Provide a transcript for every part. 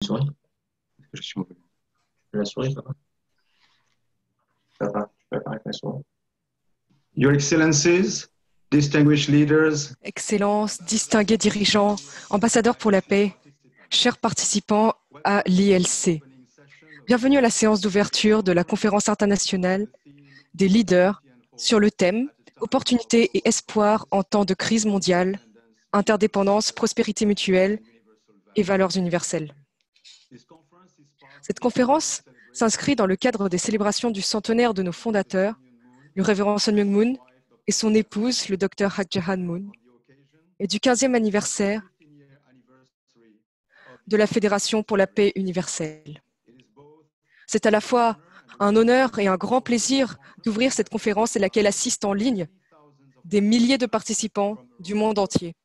souris? Je suis mauvais. La souris, papa. Papa, tu peux apparaître la souris. Your Excellencies, distinguished leaders, Excellences, distingués dirigeants, ambassadeurs pour la paix, chers participants à l'ILC. Bienvenue à la séance d'ouverture de la conférence internationale des leaders sur le thème « Opportunités et espoirs en temps de crise mondiale, interdépendance, prospérité mutuelle et valeurs universelles ». Cette conférence s'inscrit dans le cadre des célébrations du centenaire de nos fondateurs, le révérend Sun Myung Moon et son épouse, le docteur Hak Jae-han Moon, et du 15e anniversaire de la Fédération pour la paix universelle. C'est à la fois un honneur et un grand plaisir d'ouvrir cette conférence à laquelle assistent en ligne des milliers de participants du monde entier.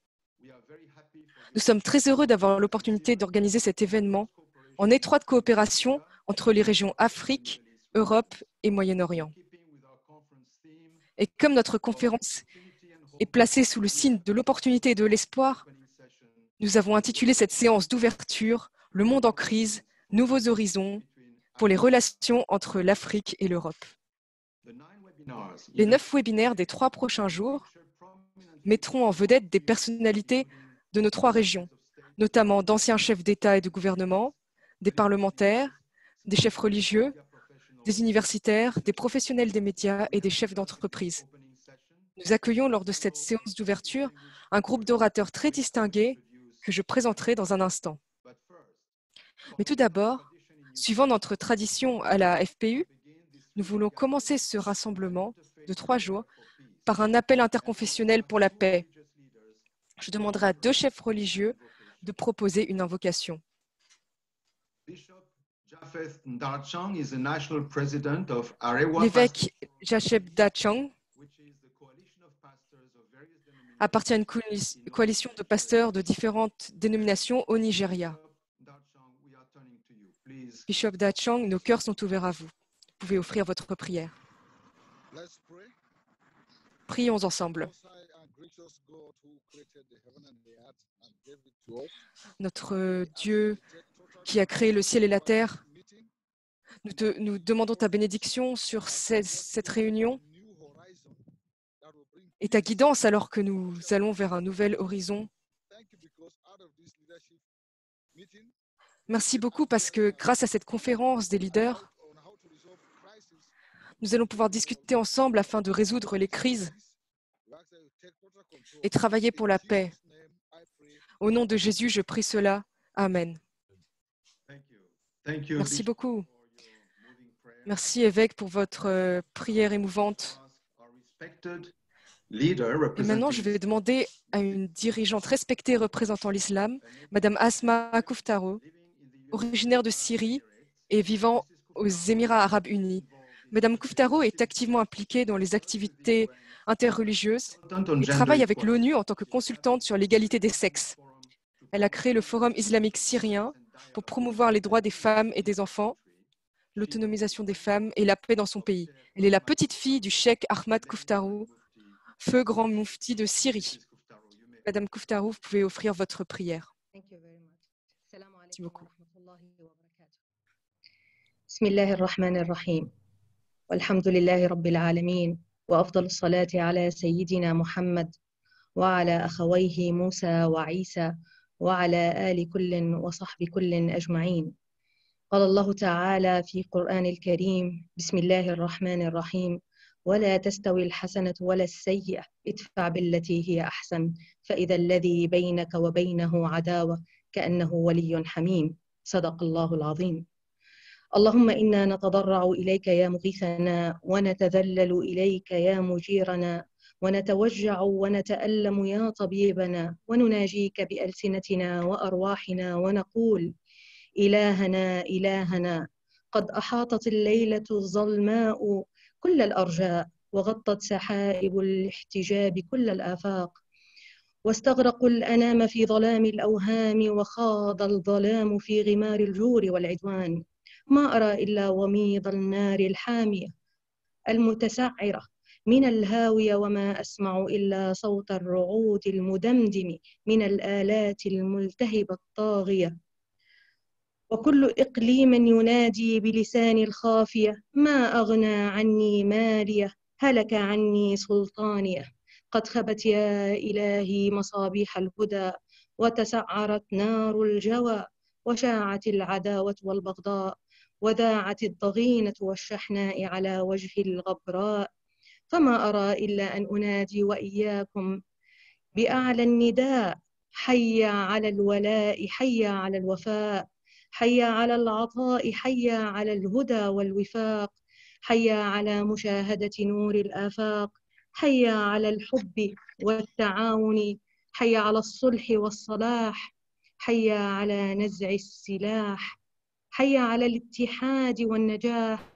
Nous sommes très heureux d'avoir l'opportunité d'organiser cet événement en étroite coopération entre les régions Afrique, Europe et Moyen-Orient. Et comme notre conférence est placée sous le signe de l'opportunité et de l'espoir, nous avons intitulé cette séance d'ouverture « Le monde en crise, nouveaux horizons » pour les relations entre l'Afrique et l'Europe. Les 9 webinaires des 3 prochains jours mettront en vedette des personnalités de nos 3 régions, notamment d'anciens chefs d'État et de gouvernement, des parlementaires, des chefs religieux, des universitaires, des professionnels des médias et des chefs d'entreprise. Nous accueillons lors de cette séance d'ouverture un groupe d'orateurs très distingués que je présenterai dans un instant. Mais tout d'abord, suivant notre tradition à la FPU, nous voulons commencer ce rassemblement de 3 jours par un appel interconfessionnel pour la paix. Je demanderai à 2 chefs religieux de proposer une invocation. L'évêque Jacheb Dachang appartient à une coalition de pasteurs de différentes dénominations au Nigeria. Bishop Dachang, nos cœurs sont ouverts à vous. Vous pouvez offrir votre prière. Prions ensemble. Notre Dieu qui a créé le ciel et la terre, nous demandons ta bénédiction sur cette réunion et ta guidance alors que nous allons vers un nouvel horizon. Merci beaucoup parce que grâce à cette conférence des leaders, nous allons pouvoir discuter ensemble afin de résoudre les crises et travailler pour la paix. Au nom de Jésus, je prie cela. Amen. Merci beaucoup. Merci, évêque, pour votre prière émouvante. Et maintenant, je vais demander à une dirigeante respectée représentant l'islam, Madame Asma Kouftaro, originaire de Syrie et vivant aux Émirats arabes unis. Madame Kouftaro est activement impliquée dans les activités interreligieuses et travaille avec l'ONU en tant que consultante sur l'égalité des sexes. Elle a créé le Forum islamique syrien pour promouvoir les droits des femmes et des enfants, l'autonomisation des femmes et la paix dans son pays. Elle est la petite fille du cheikh Ahmad Kouftaro, feu grand moufti de Syrie. Madame Kouftaro, vous pouvez offrir votre prière. Merci beaucoup. Bismillahirrahmanirrahim. Walhamdulillahi rabbil alamin. Wa afdal salati ala sayyidina Muhammad wa ala akhawayhi Musa wa Isa wa ala ali kullin wa sahbi kullin ajma'in. قال الله تعالى في قرآن الكريم بسم الله الرحمن الرحيم ولا تستوي الحسنة ولا السيئة ادفع بالتي هي أحسن فإذا الذي بينك وبينه عداوة كأنه ولي حميم صدق الله العظيم. اللهم إنا نتضرع إليك يا مغيثنا ونتذلل إليك يا مجيرنا ونتوجع ونتألم يا طبيبنا ونناجيك بألسنتنا وأرواحنا ونقول إلهنا إلهنا قد أحاطت الليلة الظلماء كل الأرجاء وغطت سحائب الاحتجاب كل الآفاق واستغرقوا الأنام في ظلام الأوهام وخاض الظلام في غمار الجور والعدوان ما أرى إلا وميض النار الحامية المتسعرة من الهاوية وما أسمع إلا صوت الرعود المدمدم من الآلات الملتهبة الطاغية وكل إقليم ينادي بلسان الخافية ما أغنى عني مالية هلك عني سلطانية قد خبت يا إلهي مصابيح الهدى وتسعرت نار الجوى وشاعت العداوة والبغضاء وذاعت الضغينة والشحناء على وجه الغبراء فما أرى إلا أن أنادي وإياكم بأعلى النداء حي على الولاء حي على الوفاء حي على العطاء حي على الهدى والوفاق حي على مشاهدة نور الآفاق حي على الحب والتعاون حي على الصلح والصلاح حي على نزع السلاح حي على الاتحاد والنجاح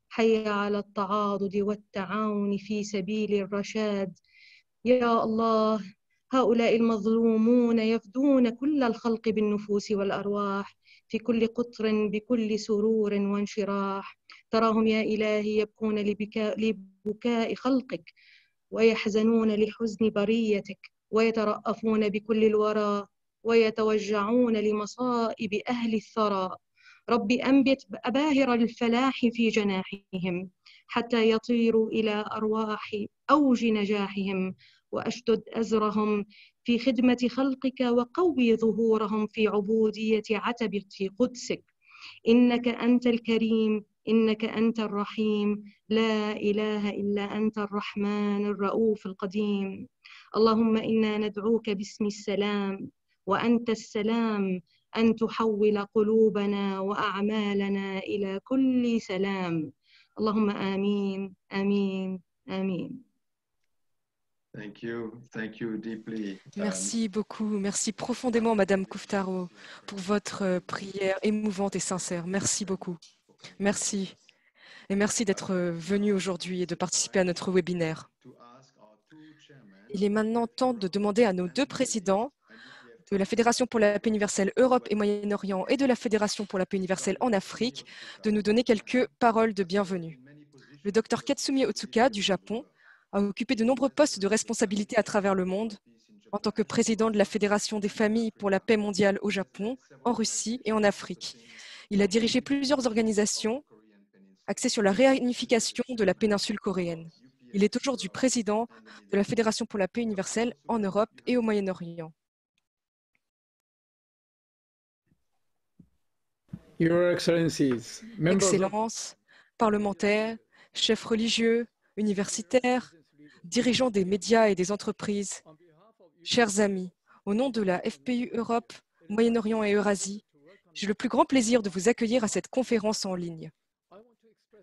حي على التعاضد والتعاون في سبيل الرشاد يا الله هؤلاء المظلومون يفدون كل الخلق بالنفوس والأرواح في كل قطر بكل سرور وانشراح تراهم يا إلهي يبكون لبكاء خلقك ويحزنون لحزن بريتك ويترأفون بكل الورى ويتوجعون لمصائب أهل الثرى رب أنبت أباهر الفلاح في جناحهم حتى يطيروا إلى أرواح أوج نجاحهم وأشدد أزرهم في خدمة خلقك وقوي ظهورهم في عبودية عتبة قدسك إنك أنت الكريم إنك أنت الرحيم لا إله إلا أنت الرحمن الرؤوف القديم اللهم إنا ندعوك باسم السلام وأنت السلام أن تحول قلوبنا وأعمالنا إلى كل سلام اللهم آمين آمين آمين. Thank you deeply. Merci beaucoup, merci profondément, Madame Kuftaro, pour votre prière émouvante et sincère. Merci beaucoup. Merci. Et merci d'être venu aujourd'hui et de participer à notre webinaire. Il est maintenant temps de demander à nos deux présidents de la Fédération pour la paix universelle Europe et Moyen-Orient et de la Fédération pour la paix universelle en Afrique de nous donner quelques paroles de bienvenue. Le Dr Katsumi Otsuka du Japon a occupé de nombreux postes de responsabilité à travers le monde en tant que président de la Fédération des familles pour la paix mondiale au Japon, en Russie et en Afrique. Il a dirigé plusieurs organisations axées sur la réunification de la péninsule coréenne. Il est aujourd'hui président de la Fédération pour la paix universelle en Europe et au Moyen-Orient. Your Excellencies, Excellences, parlementaires, chefs religieux, universitaires, dirigeants des médias et des entreprises, chers amis, au nom de la FPU Europe, Moyen-Orient et Eurasie, j'ai le plus grand plaisir de vous accueillir à cette conférence en ligne.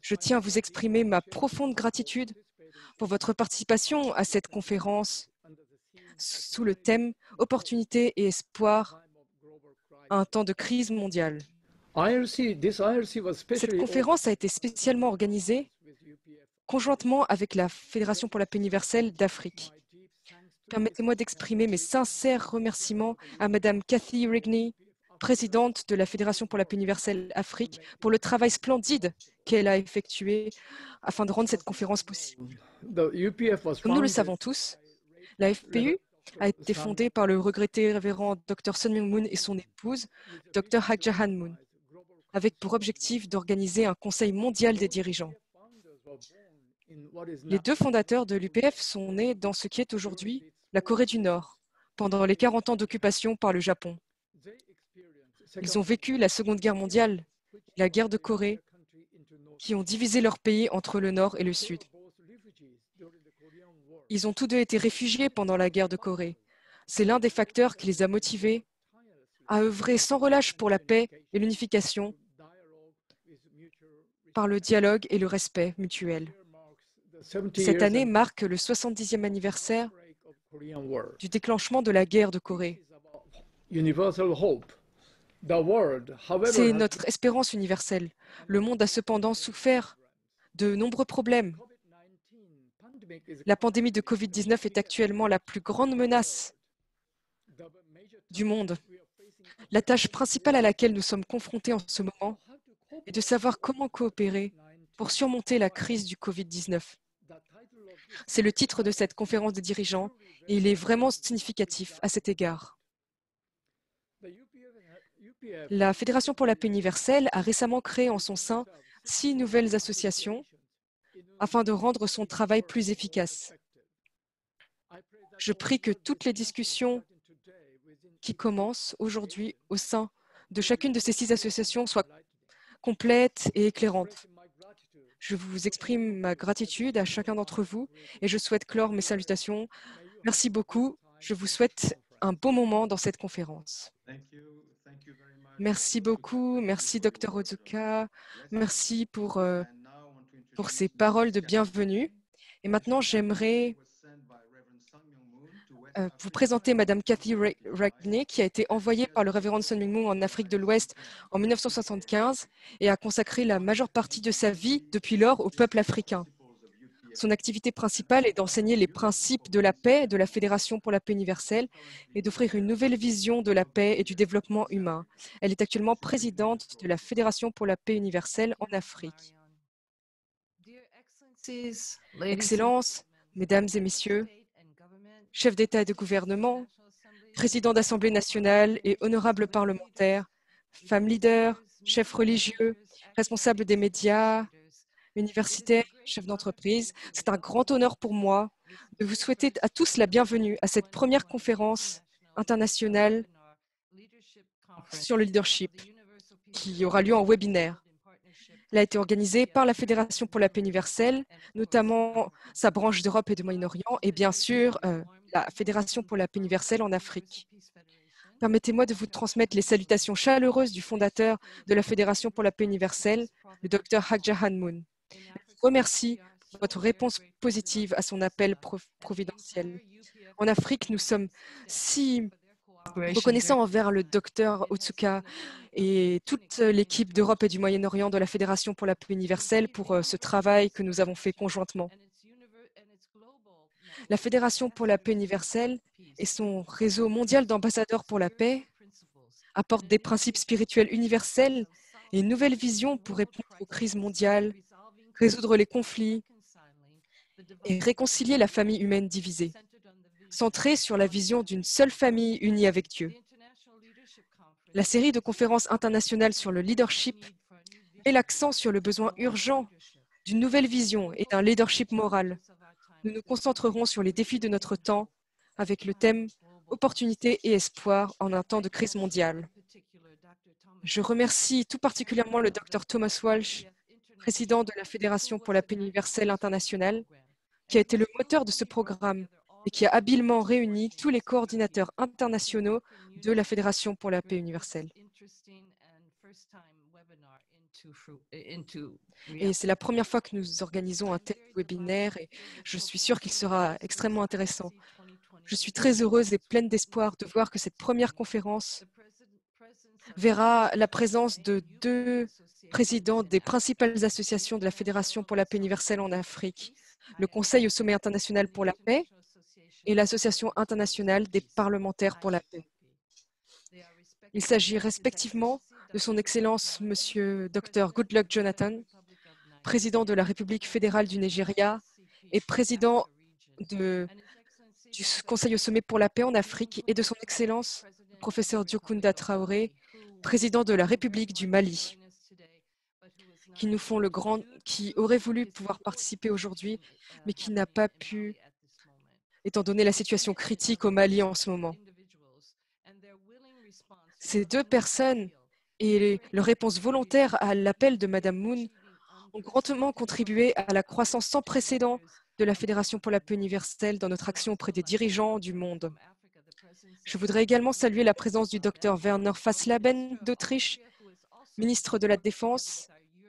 Je tiens à vous exprimer ma profonde gratitude pour votre participation à cette conférence sous le thème « Opportunités et espoir à un temps de crise mondiale ». Cette conférence a été spécialement organisée conjointement avec la Fédération pour la paix universelle d'Afrique. Permettez-moi d'exprimer mes sincères remerciements à Madame Cathy Rigney, présidente de la Fédération pour la paix universelle Afrique, pour le travail splendide qu'elle a effectué afin de rendre cette conférence possible. Comme nous le savons tous, la FPU a été fondée par le regretté révérend Dr Sun Myung Moon et son épouse, Dr Hak Ja Han Moon, avec pour objectif d'organiser un conseil mondial des dirigeants. Les deux fondateurs de l'UPF sont nés dans ce qui est aujourd'hui la Corée du Nord, pendant les 40 ans d'occupation par le Japon. Ils ont vécu la Seconde Guerre mondiale, la guerre de Corée, qui ont divisé leur pays entre le Nord et le Sud. Ils ont tous deux été réfugiés pendant la guerre de Corée. C'est l'un des facteurs qui les a motivés à œuvrer sans relâche pour la paix et l'unification par le dialogue et le respect mutuel. Cette année marque le 70e anniversaire du déclenchement de la guerre de Corée. C'est notre espérance universelle. Le monde a cependant souffert de nombreux problèmes. La pandémie de Covid-19 est actuellement la plus grande menace du monde. La tâche principale à laquelle nous sommes confrontés en ce moment est de savoir comment coopérer pour surmonter la crise du Covid-19. C'est le titre de cette conférence des dirigeants et il est vraiment significatif à cet égard. La Fédération pour la paix universelle a récemment créé en son sein 6 nouvelles associations afin de rendre son travail plus efficace. Je prie que toutes les discussions qui commencent aujourd'hui au sein de chacune de ces 6 associations soient complètes et éclairantes. Je vous exprime ma gratitude à chacun d'entre vous et je souhaite clore mes salutations. Merci beaucoup. Je vous souhaite un bon moment dans cette conférence. Merci beaucoup. Merci, Dr. Ozuka. Merci pour ces paroles de bienvenue. Et maintenant, j'aimerais vous présenter Madame Kathy Ragney, qui a été envoyée par le révérend Sun Myung Moon en Afrique de l'Ouest en 1975 et a consacré la majeure partie de sa vie depuis lors au peuple africain. Son activité principale est d'enseigner les principes de la paix de la Fédération pour la paix universelle et d'offrir une nouvelle vision de la paix et du développement humain. Elle est actuellement présidente de la Fédération pour la paix universelle en Afrique. Excellences, Mesdames et Messieurs, chefs d'État et de gouvernement, présidents d'Assemblée nationale et honorables parlementaires, femmes leaders, chefs religieux, responsables des médias, universitaires, chefs d'entreprise, c'est un grand honneur pour moi de vous souhaiter à tous la bienvenue à cette première conférence internationale sur le leadership qui aura lieu en webinaire. Elle a été organisée par la Fédération pour la paix universelle, notamment sa branche d'Europe et du Moyen-Orient, et bien sûr la Fédération pour la paix universelle en Afrique. Permettez-moi de vous transmettre les salutations chaleureuses du fondateur de la Fédération pour la paix universelle, le Dr Hak Ja Han Moon. Je vous remercie pour votre réponse positive à son appel providentiel. En Afrique, nous sommes si reconnaissants envers le Dr Otsuka et toute l'équipe d'Europe et du Moyen-Orient de la Fédération pour la paix universelle pour ce travail que nous avons fait conjointement. La Fédération pour la paix universelle et son réseau mondial d'ambassadeurs pour la paix apportent des principes spirituels universels et une nouvelle vision pour répondre aux crises mondiales, résoudre les conflits et réconcilier la famille humaine divisée, centrée sur la vision d'une seule famille unie avec Dieu. La série de conférences internationales sur le leadership met l'accent sur le besoin urgent d'une nouvelle vision et d'un leadership moral. Nous nous concentrerons sur les défis de notre temps avec le thème « Opportunité et espoir en un temps de crise mondiale ». Je remercie tout particulièrement le Dr Thomas Walsh, président de la Fédération pour la paix universelle internationale, qui a été le moteur de ce programme et qui a habilement réuni tous les coordinateurs internationaux de la Fédération pour la paix universelle. Et c'est la première fois que nous organisons un tel webinaire et je suis sûre qu'il sera extrêmement intéressant. Je suis très heureuse et pleine d'espoir de voir que cette première conférence verra la présence de 2 présidents des principales associations de la Fédération pour la paix universelle en Afrique, le Conseil au sommet international pour la paix et l'Association internationale des parlementaires pour la paix. Il s'agit respectivement de son Excellence Monsieur Dr Goodluck Jonathan, président de la République fédérale du Nigeria et président du Conseil au sommet pour la paix en Afrique, et de son Excellence Professeur Diokunda Traoré, président de la République du Mali, qui aurait voulu pouvoir participer aujourd'hui, mais qui n'a pas pu, étant donné la situation critique au Mali en ce moment. Ces 2 personnes et leur réponse volontaire à l'appel de Madame Moon ont grandement contribué à la croissance sans précédent de la Fédération pour la paix universelle dans notre action auprès des dirigeants du monde. Je voudrais également saluer la présence du Dr Werner Faslaben d'Autriche, ministre de la Défense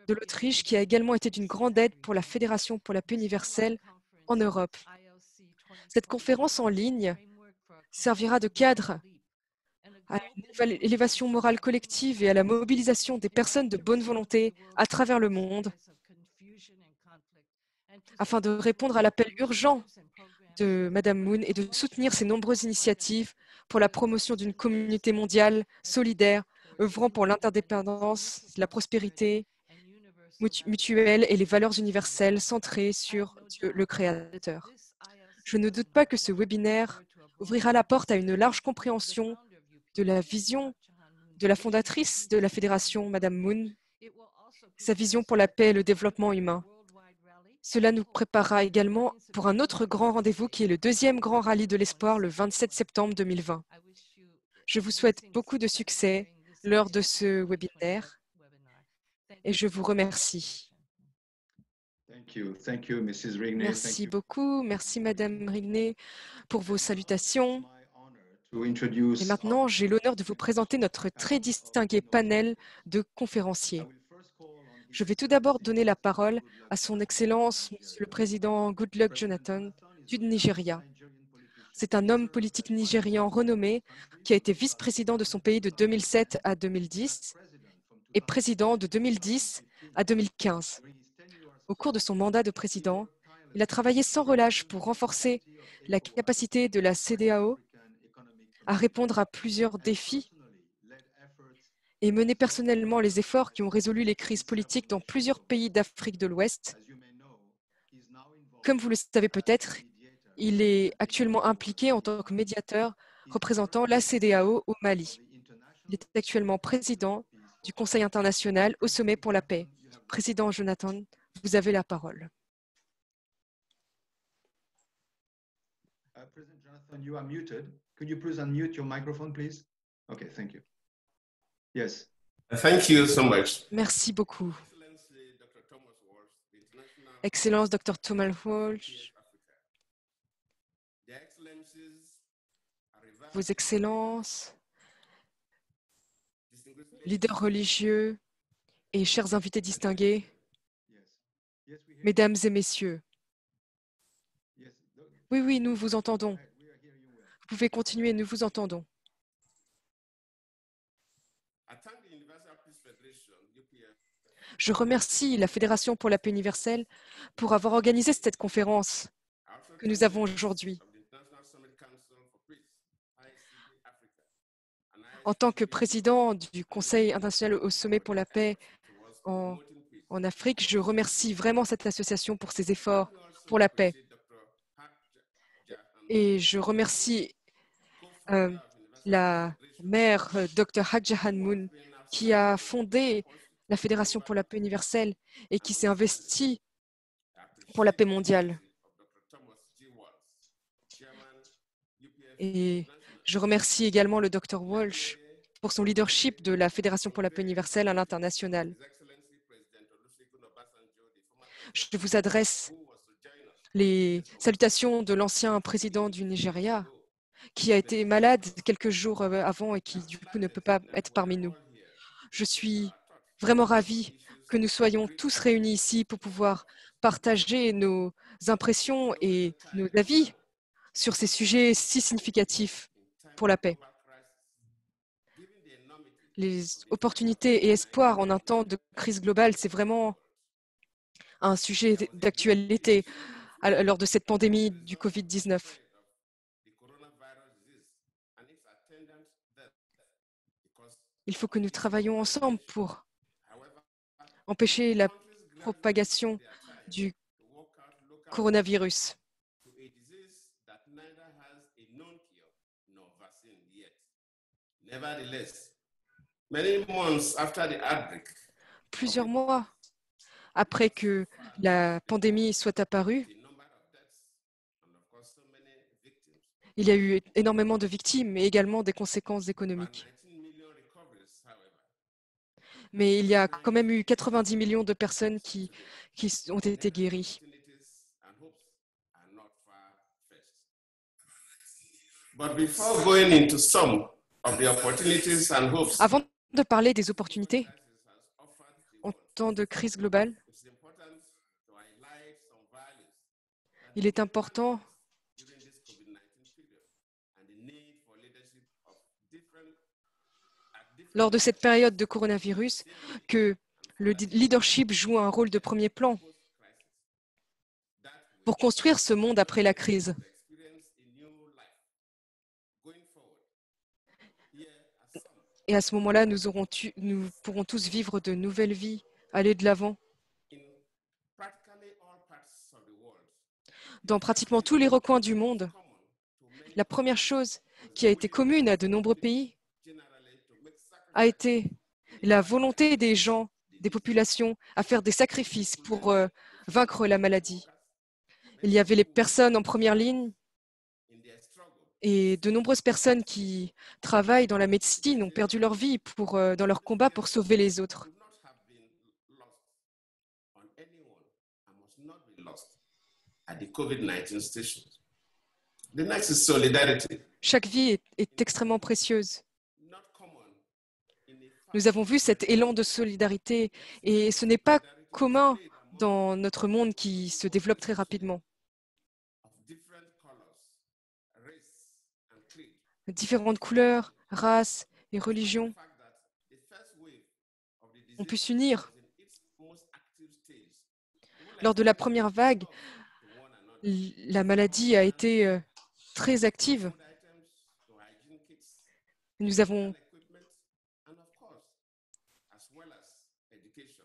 de l'Autriche, qui a également été d'une grande aide pour la Fédération pour la paix universelle en Europe. Cette conférence en ligne servira de cadre à une nouvelle élévation morale collective et à la mobilisation des personnes de bonne volonté à travers le monde afin de répondre à l'appel urgent de Madame Moon et de soutenir ses nombreuses initiatives pour la promotion d'une communauté mondiale solidaire, œuvrant pour l'interdépendance, la prospérité mutuelle et les valeurs universelles centrées sur Dieu le Créateur. Je ne doute pas que ce webinaire ouvrira la porte à une large compréhension de la vision de la fondatrice de la Fédération, Madame Moon, sa vision pour la paix et le développement humain. Cela nous préparera également pour un autre grand rendez-vous qui est le deuxième grand rallye de l'espoir le 27 septembre 2020. Je vous souhaite beaucoup de succès lors de ce webinaire et je vous remercie. Thank you, Mrs. Rigney. Merci beaucoup. Merci, Madame Rigney, pour vos salutations. Et maintenant, j'ai l'honneur de vous présenter notre très distingué panel de conférenciers. Je vais tout d'abord donner la parole à son Excellence, Monsieur le Président Goodluck Jonathan du Nigeria. C'est un homme politique nigérian renommé qui a été vice-président de son pays de 2007 à 2010 et président de 2010 à 2015. Au cours de son mandat de président, il a travaillé sans relâche pour renforcer la capacité de la CEDEAO à répondre à plusieurs défis et mener personnellement les efforts qui ont résolu les crises politiques dans plusieurs pays d'Afrique de l'Ouest. Comme vous le savez peut-être, il est actuellement impliqué en tant que médiateur représentant la CEDEAO au Mali. Il est actuellement président du Conseil international au sommet pour la paix. Président Jonathan, vous avez la parole. President Jonathan, you are muted. Could you please unmute your microphone, please? Okay, thank you. Yes. Thank you so much. Merci beaucoup. Excellence, Dr. Thomas Walsh, Vos Excellences, leaders religieux et chers invités distingués, Mesdames et Messieurs. Oui, nous vous entendons. Vous pouvez continuer, nous vous entendons. Je remercie la Fédération pour la paix universelle pour avoir organisé cette conférence que nous avons aujourd'hui. En tant que président du Conseil international au sommet pour la paix en Afrique, je remercie vraiment cette association pour ses efforts pour la paix. Et je remercie la mère, Dr. Hak Ja Han Moon, qui a fondé la Fédération pour la paix universelle et qui s'est investie pour la paix mondiale. Et je remercie également le Dr. Walsh pour son leadership de la Fédération pour la paix universelle à l'international. Je vous adresse les salutations de l'ancien président du Nigeria, qui a été malade quelques jours avant et qui, du coup, ne peut pas être parmi nous. Je suis vraiment ravie que nous soyons tous réunis ici pour pouvoir partager nos impressions et nos avis sur ces sujets si significatifs pour la paix. Les opportunités et espoirs en un temps de crise globale, c'est vraiment un sujet d'actualité lors de cette pandémie du Covid-19. Il faut que nous travaillions ensemble pour empêcher la propagation du coronavirus. Plusieurs mois après que la pandémie soit apparue, il y a eu énormément de victimes et également des conséquences économiques. Mais il y a quand même eu 90 millions de personnes qui ont été guéries. Avant de parler des opportunités, en temps de crise globale, il est important lors de cette période de coronavirus que le leadership joue un rôle de premier plan pour construire ce monde après la crise. Et à ce moment-là, nous pourrons tous vivre de nouvelles vies, aller de l'avant. Dans pratiquement tous les recoins du monde, la première chose qui a été commune à de nombreux pays a été la volonté des gens, des populations, à faire des sacrifices pour vaincre la maladie. Il y avait les personnes en première ligne et de nombreuses personnes qui travaillent dans la médecine ont perdu leur vie dans leur combat pour sauver les autres. At the COVID-19 station. The next is solidarity. Chaque vie est extrêmement précieuse. Not common in a Nous avons vu cet élan de solidarité et ce n'est pas commun dans notre monde qui se développe très rapidement. of different colors, race, and creed. Différentes couleurs, races et religions The fact that the first wave of the ont pu disease s'unir. was in its most active stage. Lors de la première vague, To one another. la maladie a été très active. Food items to hygiene kits, Nous avons, equipment, and of course, as well as education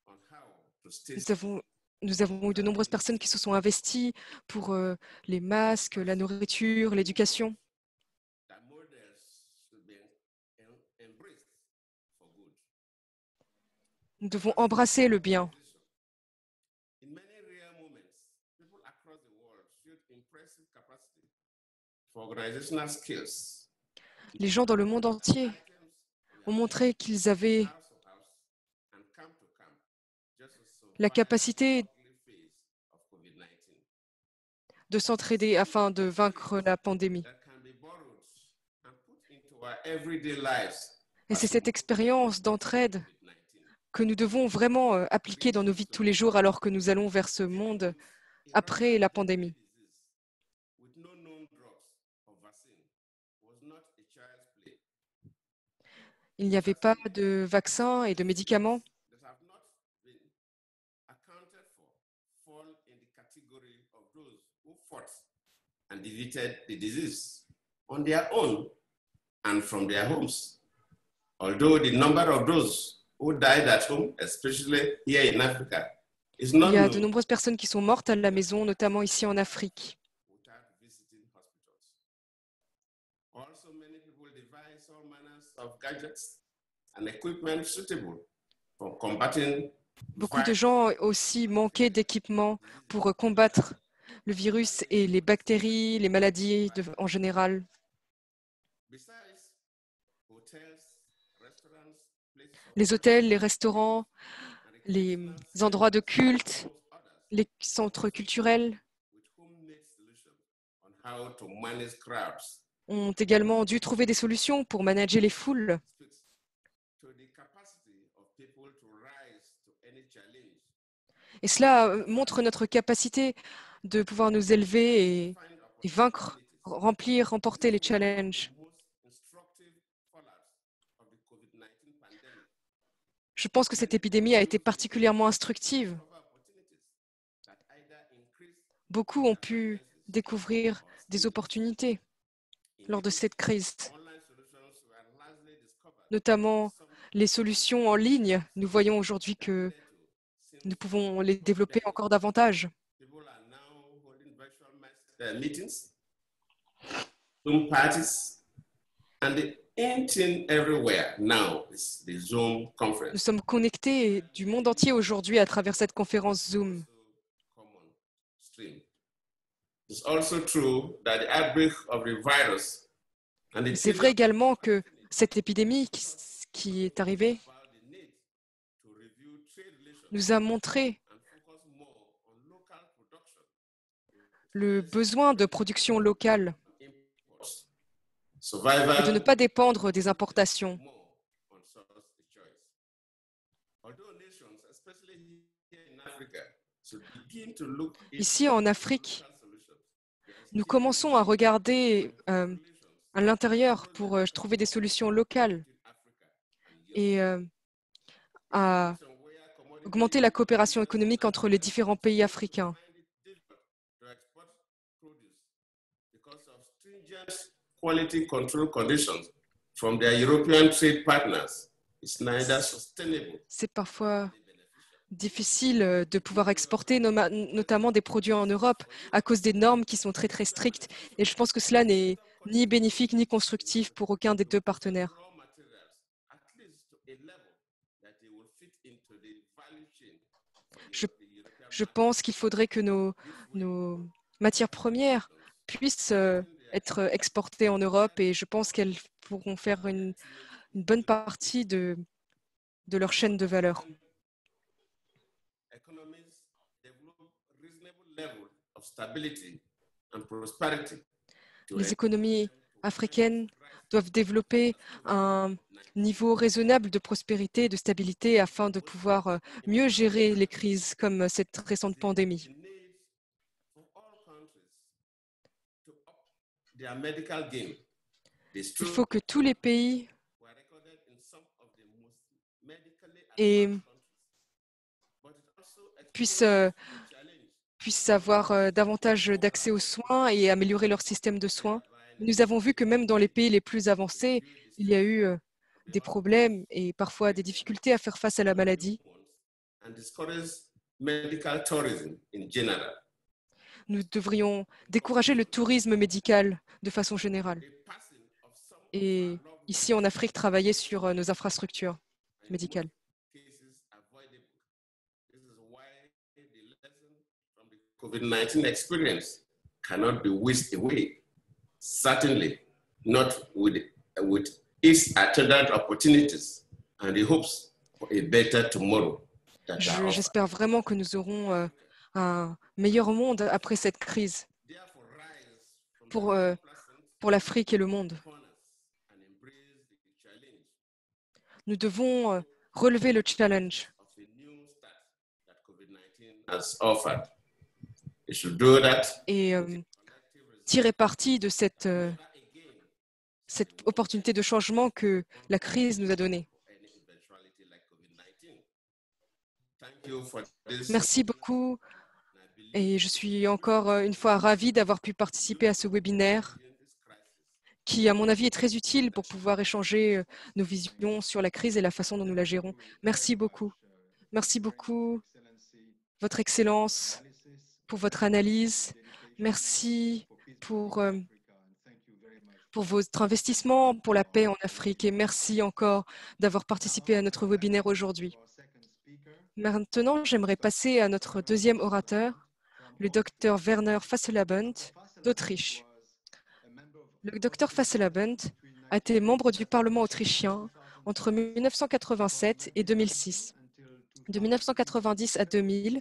on how to stay nous avons, nous avons eu de nombreuses personnes qui se sont investies pour les masques, la nourriture, l'éducation. that models should be embraced for good. Nous devons embrasser le bien. In many rare moments, people across the world showed impressive capacity for organizational skills. Les gens dans le monde entier ont montré qu'ils avaient House to house and camp to camp, just to survive la capacité the ugly phase of COVID-19 de s'entraider afin de vaincre la pandémie. that can be borrowed and put into our everyday lives. Et c'est cette expérience d'entraide COVID-19. que nous devons vraiment appliquer dans nos vies de tous les jours alors que nous allons vers ce monde après la pandémie. With no known drugs or vaccine was not a child's play. Il n'y avait pas de vaccins et de médicaments. That have not been accounted for fall in the category of those who fought and defeated the disease on their own and from their homes. Although the number of those who died at home, especially here in Africa, is not Il y a de known nombreuses personnes qui sont mortes à la maison, notamment ici en Afrique. without visiting hospitals. Also, many people devise all manners of gadgets and equipment suitable for combating Beaucoup de gens aussi manquaient d'équipements pour combattre le virus et les bactéries, les maladies en général. Besides hotels, restaurants, places of Les hôtels, les restaurants, and les recreational endroits de culte, most others les centres culturels with homemade solutions on how to manage crowds ont également dû trouver des solutions pour manager les foules. speaks to the capacity of people to rise to any challenge. Et cela montre notre capacité de pouvoir nous élever et vaincre, remplir, remporter les challenges. Most instructive fallouts of the COVID-19 pandemic Je pense que cette épidémie a été particulièrement instructive. cover opportunities that either increase Beaucoup ont pu découvrir des opportunités lors de cette crise, online solutions were largely discovered notamment les solutions en ligne. Nous voyons aujourd'hui que nous pouvons les développer encore davantage. people are now holding virtual meetings, Zoom parties, and the in thing everywhere now is the Zoom Nous conference. sommes connectés du monde entier aujourd'hui à travers cette conférence Zoom. Common stream. It's also true that the outbreak of the virus and the C'est vrai également que cette épidémie qui est arrivée about the need to review trade relations nous a montré and focus more on local production, le besoin de production locale imports, et de survival ne pas dépendre des importations. more on source choice. Although nations, especially here in Africa, should begin to look into Ici en Afrique, local solutions, there is nous still commençons à regarder relations à l'intérieur pour trouver des solutions locales between Africa and Europe. et à Where commodity augmenter la coopération économique entre les différents pays africains. find it difficult to export produce because of stringent quality control conditions from their European trade partners. It's neither sustainable C'est parfois difficile de pouvoir exporter notamment des produits en Europe à cause des normes qui sont très très strictes et je pense que cela n'est ni bénéfique ni constructif pour aucun des deux partenaires. raw materials Je pense qu'il faudrait que nos matières premières puissent être exportées en Europe et je pense qu'elles pourront faire une bonne partie de leur chaîne de valeur. Les économies africaines doivent développer un niveau raisonnable de prospérité et de stabilité afin de pouvoir mieux gérer les crises comme cette récente pandémie. Il faut que tous les pays puissent avoir davantage d'accès aux soins et améliorer leur système de soins. Nous avons vu que même dans les pays les plus avancés, il y a eu des problèmes et parfois des difficultés à faire face à la maladie. Nous devrions décourager le tourisme médical de façon générale. Et ici en Afrique, travailler sur nos infrastructures médicales. COVID-19 experience cannot be whisked away, certainly not with its attendant opportunities and the hopes for a better tomorrow. J'espère vraiment que nous aurons un meilleur monde après cette crise pour l'Afrique et le monde. Nous devons relever le challenge et tirer parti de cette opportunité de changement que la crise nous a donnée. Merci beaucoup et je suis encore une fois ravie d'avoir pu participer à ce webinaire qui, à mon avis, est très utile pour pouvoir échanger nos visions sur la crise et la façon dont nous la gérons. Merci beaucoup. Merci beaucoup, Votre Excellence, pour votre analyse. Merci pour votre investissement pour la paix en Afrique et merci encore d'avoir participé à notre webinaire aujourd'hui. Maintenant, j'aimerais passer à notre deuxième orateur, le Dr Werner Fasselabend d'Autriche. Le Dr Fasselabend a été membre du Parlement autrichien entre 1987 et 2006. De 1990 à 2000,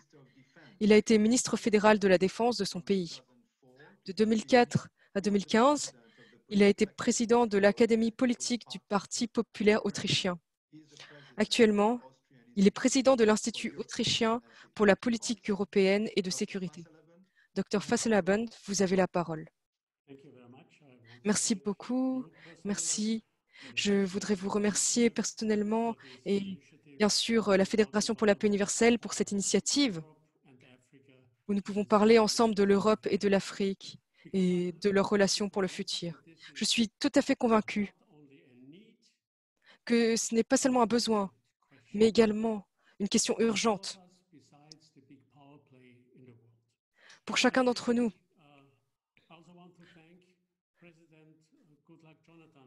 il a été ministre fédéral de la Défense de son pays. De 2004 à 2015, il a été président de l'Académie politique du Parti populaire autrichien. Actuellement, il est président de l'Institut autrichien pour la politique européenne et de sécurité. Dr Fasselabend, vous avez la parole. Merci beaucoup. Merci. Je voudrais vous remercier personnellement et bien sûr la Fédération pour la paix universelle pour cette initiative où nous pouvons parler ensemble de l'Europe et de l'Afrique et de leurs relations pour le futur. Je suis tout à fait convaincue que ce n'est pas seulement un besoin, mais également une question urgente pour chacun d'entre nous.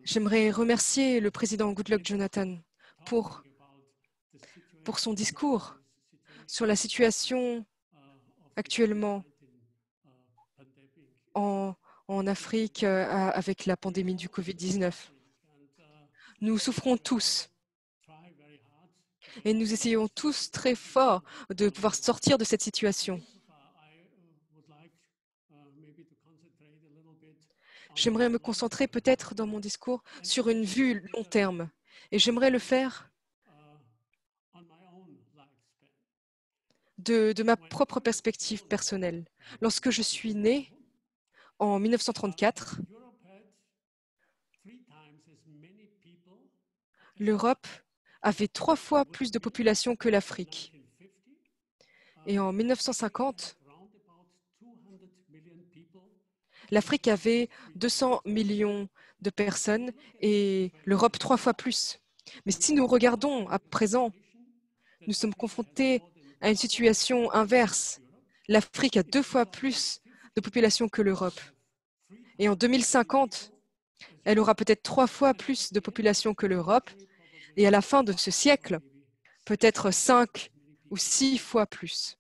J'aimerais remercier le président Goodluck Jonathan pour son discours sur la situation actuellement en Afrique avec la pandémie du Covid-19. Nous souffrons tous et nous essayons tous très fort de pouvoir sortir de cette situation. J'aimerais me concentrer peut-être dans mon discours sur une vue long terme et j'aimerais le faire de ma propre perspective personnelle. Lorsque je suis née en 1934, l'Europe avait 3 fois plus de population que l'Afrique. Et en 1950, l'Afrique avait 200 millions de personnes et l'Europe 3 fois plus. Mais si nous regardons à présent, nous sommes confrontés à une situation inverse. L'Afrique a 2 fois plus de population que l'Europe. Et en 2050, elle aura peut-être 3 fois plus de population que l'Europe. Et à la fin de ce siècle, peut-être 5 ou 6 fois plus.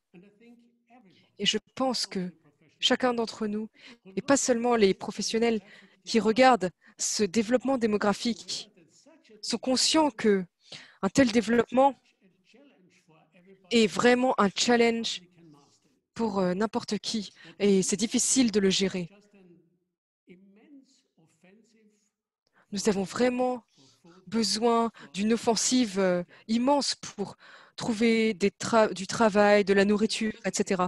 Et je pense que chacun d'entre nous, et pas seulement les professionnels qui regardent ce développement démographique, sont conscients que un tel développement est vraiment un challenge pour n'importe qui et c'est difficile de le gérer. Nous avons vraiment besoin d'une offensive immense pour trouver du travail, de la nourriture, etc.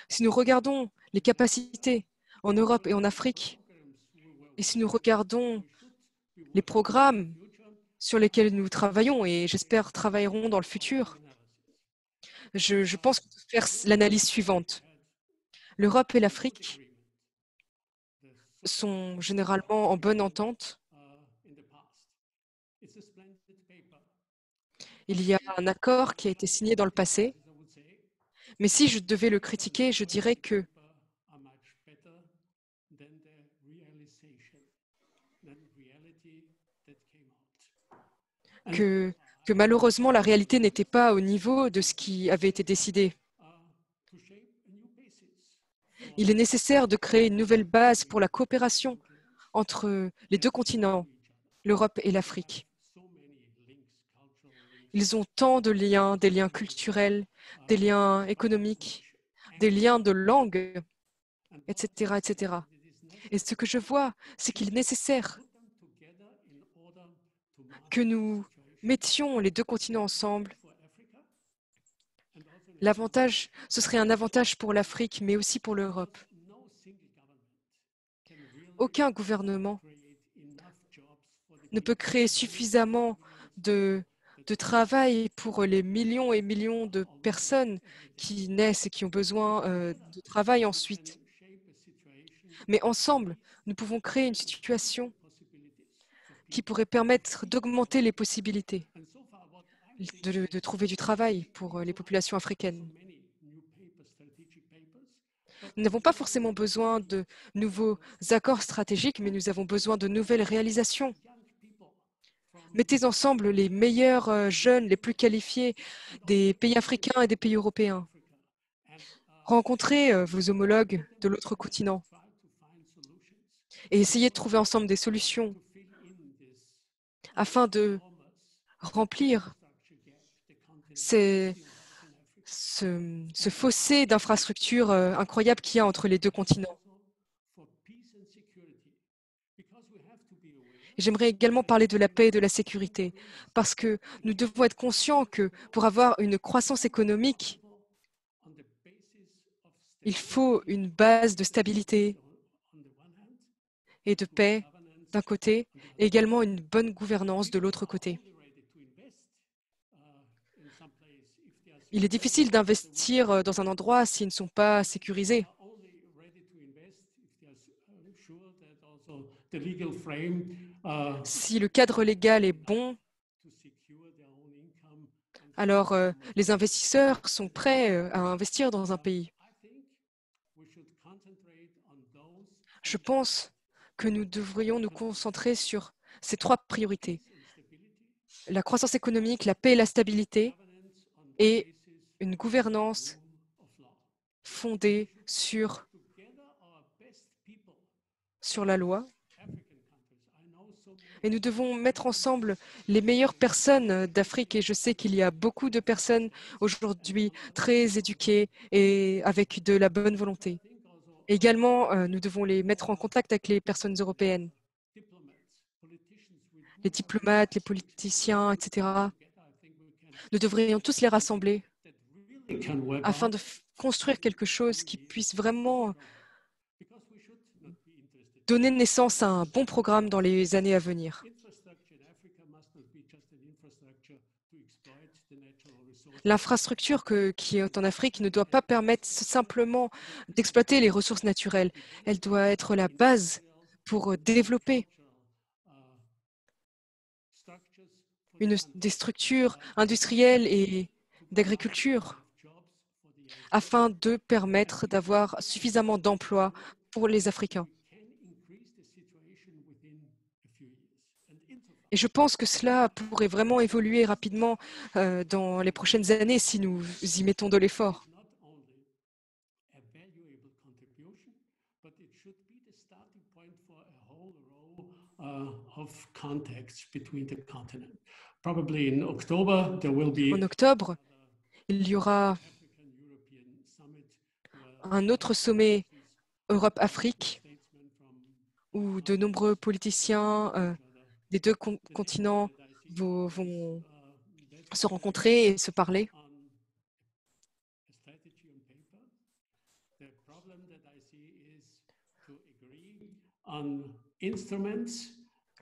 Si nous regardons les capacités en Europe et en Afrique, et si nous regardons les programmes sur lesquels nous travaillons et j'espère travaillerons dans le futur, je pense qu'on peut faire l'analyse suivante. L'Europe et l'Afrique sont généralement en bonne entente. Il y a un accord qui a été signé dans le passé, mais si je devais le critiquer, je dirais que malheureusement la réalité n'était pas au niveau de ce qui avait été décidé. Il est nécessaire de créer une nouvelle base pour la coopération entre les deux continents, l'Europe et l'Afrique. Ils ont tant de liens, des liens culturels, des liens économiques, des liens de langue, etc., etc. Et ce que je vois, c'est qu'il est nécessaire que nous mettions les deux continents ensemble. L'avantage, ce serait un avantage pour l'Afrique, mais aussi pour l'Europe. Aucun gouvernement ne peut créer suffisamment de travail pour les millions et millions de personnes qui naissent et qui ont besoin de travail ensuite. Mais ensemble, nous pouvons créer une situation qui pourrait permettre d'augmenter les possibilités de trouver du travail pour les populations africaines. Nous n'avons pas forcément besoin de nouveaux accords stratégiques, mais nous avons besoin de nouvelles réalisations. Mettez ensemble les meilleurs jeunes, les plus qualifiés des pays africains et des pays européens. Rencontrez vos homologues de l'autre continent et essayez de trouver ensemble des solutions afin de remplir ce fossé d'infrastructures incroyable qu'il y a entre les deux continents. J'aimerais également parler de la paix et de la sécurité, parce que nous devons être conscients que pour avoir une croissance économique, il faut une base de stabilité et de paix d'un côté, et également une bonne gouvernance de l'autre côté. Il est difficile d'investir dans un endroit s'ils ne sont pas sécurisés. Si le cadre légal est bon, alors les investisseurs sont prêts à investir dans un pays. Je pense que nous devrions nous concentrer sur ces trois priorités. La croissance économique, la paix et la stabilité, et une gouvernance fondée sur la loi. Et nous devons mettre ensemble les meilleures personnes d'Afrique. Et je sais qu'il y a beaucoup de personnes aujourd'hui très éduquées et avec de la bonne volonté. Également, nous devons les mettre en contact avec les personnes européennes, les diplomates, les politiciens, etc. Nous devrions tous les rassembler afin de construire quelque chose qui puisse vraiment donner naissance à un bon programme dans les années à venir. L'infrastructure qui est en Afrique ne doit pas permettre simplement d'exploiter les ressources naturelles. Elle doit être la base pour développer des structures industrielles et d'agriculture afin de permettre d'avoir suffisamment d'emplois pour les Africains. Et je pense que cela pourrait vraiment évoluer rapidement dans les prochaines années si nous y mettons de l'effort. En octobre, il y aura un autre sommet Europe-Afrique où de nombreux politiciens des deux continents vont se rencontrer et se parler.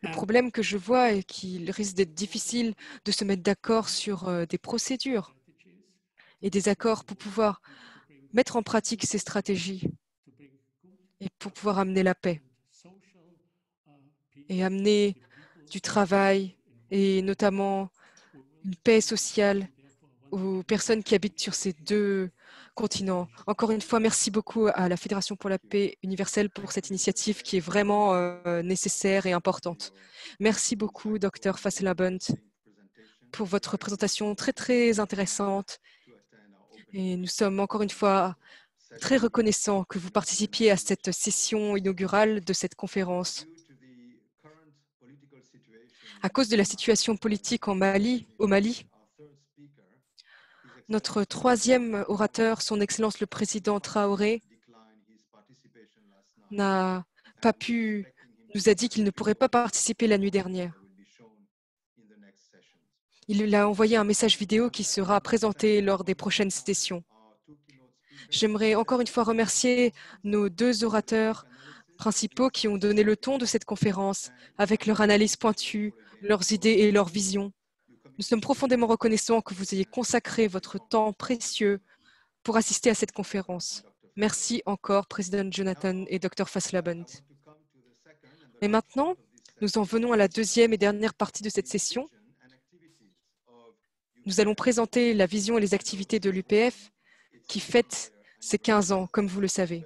Le problème que je vois est qu'il risque d'être difficile de se mettre d'accord sur des procédures et des accords pour pouvoir mettre en pratique ces stratégies et pour pouvoir amener la paix et amener du travail et notamment une paix sociale aux personnes qui habitent sur ces deux continents. Encore une fois, merci beaucoup à la Fédération pour la paix universelle pour cette initiative qui est vraiment nécessaire et importante. Merci beaucoup, Dr. Fasela-Bunt, pour votre présentation très, très intéressante. Et nous sommes encore une fois très reconnaissants que vous participiez à cette session inaugurale de cette conférence. À cause de la situation politique au Mali, notre troisième orateur, son Excellence le Président Traoré, n'a pas pu, nous a dit qu'il ne pourrait pas participer la nuit dernière. Il a envoyé un message vidéo qui sera présenté lors des prochaines sessions. J'aimerais encore une fois remercier nos deux orateurs principaux qui ont donné le ton de cette conférence avec leur analyse pointue, leurs idées et leurs visions. Nous sommes profondément reconnaissants que vous ayez consacré votre temps précieux pour assister à cette conférence. Merci encore, Président Jonathan et Dr. Fasela-Bunt. Et maintenant, nous en venons à la deuxième et dernière partie de cette session. Nous allons présenter la vision et les activités de l'UPF qui fête ses 15 ans, comme vous le savez.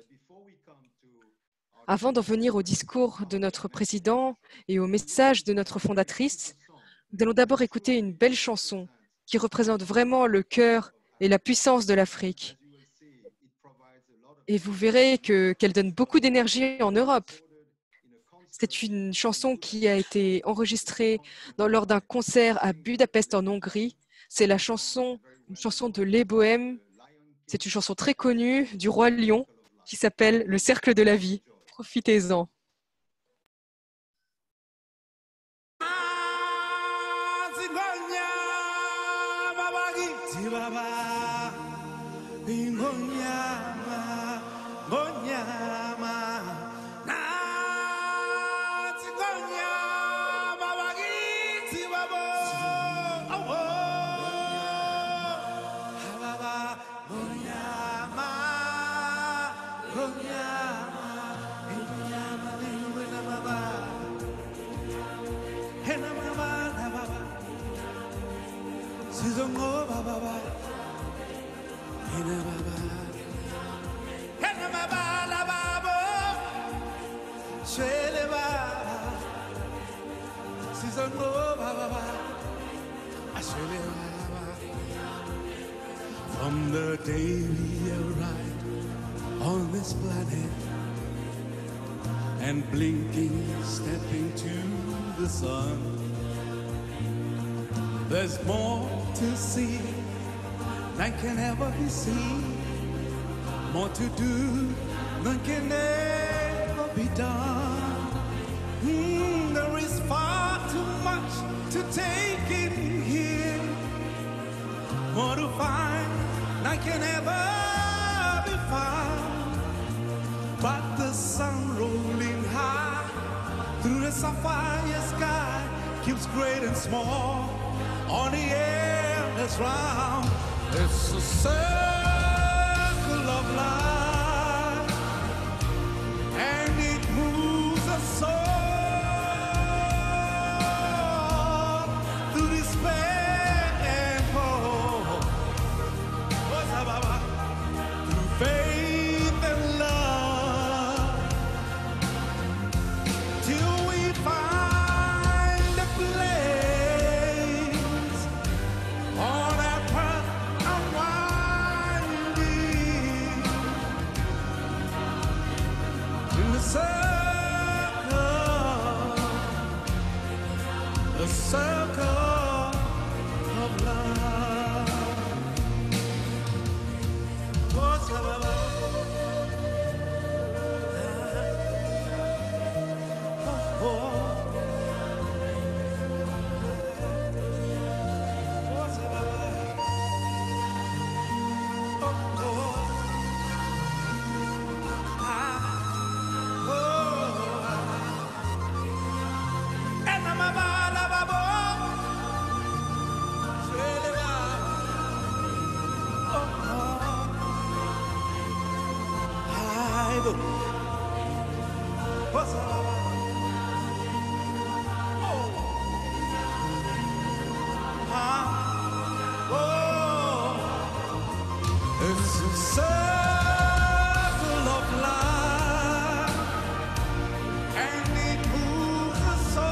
Avant d'en venir au discours de notre président et au message de notre fondatrice, nous allons d'abord écouter une belle chanson qui représente vraiment le cœur et la puissance de l'Afrique. Et vous verrez qu'elle donne beaucoup d'énergie en Europe. C'est une chanson qui a été enregistrée lors d'un concert à Budapest en Hongrie. C'est une chanson de Les Bohèmes. C'est une chanson très connue du Roi Lion qui s'appelle « Le cercle de la vie ». Profitez-en. From the day we arrived on this planet and blinking, stepping to the sun, there's more to see than can ever be seen, more to do than can ever be done. There is far too much to take in here, more to find than can ever be found. But the sun rolling high through the sapphire sky keeps great and small on the air that's round. It's a circle of life, and it moves us all through despair and hope. Through faith and love, till we find a place circle of love. What's love? Oh, oh. What's love? Oh, oh. It's a circle of life, and it moves us all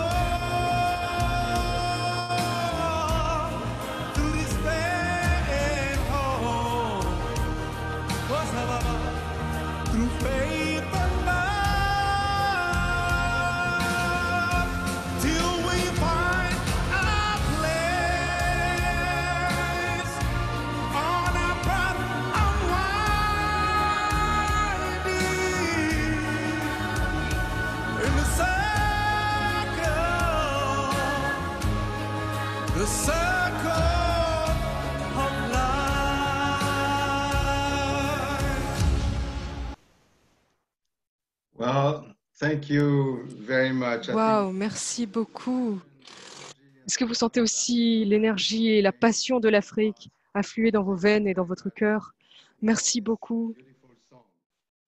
through this bad home. What's up, through faith and love, till we find our place on our path unwinding in the circle of life. Well, thank you very much. I Waouh, merci beaucoup. Est-ce que vous sentez aussi l'énergie et la passion de l'Afrique affluer dans vos veines et dans votre cœur? Merci beaucoup.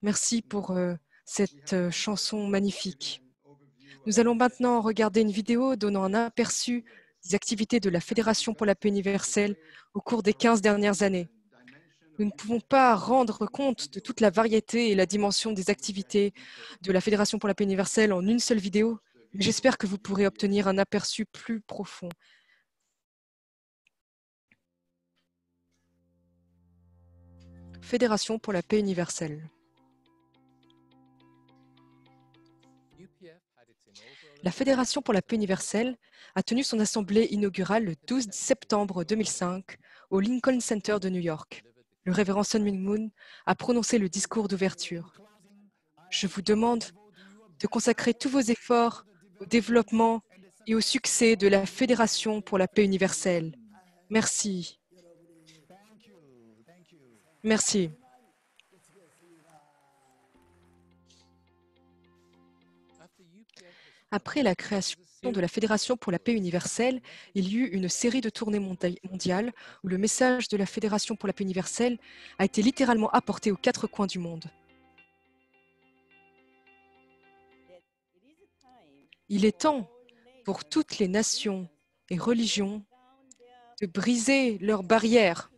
Merci pour cette chanson magnifique. Nous allons maintenant regarder une vidéo donnant un aperçu des activités de la Fédération pour la paix universelle au cours des 15 dernières années. Nous ne pouvons pas rendre compte de toute la variété et la dimension des activités de la Fédération pour la paix universelle en une seule vidéo, mais j'espère que vous pourrez obtenir un aperçu plus profond. Fédération pour la paix universelle. La Fédération pour la paix universelle a tenu son assemblée inaugurale le 12 septembre 2005 au Lincoln Center de New York. Le révérend Sun Myung Moon a prononcé le discours d'ouverture. Je vous demande de consacrer tous vos efforts au développement et au succès de la Fédération pour la paix universelle. Merci. Merci. Après la création de la Fédération pour la paix universelle, il y eut une série de tournées mondiales où le message de la Fédération pour la paix universelle a été littéralement apporté aux quatre coins du monde. Il est temps pour toutes les nations et religions de briser leurs barrières.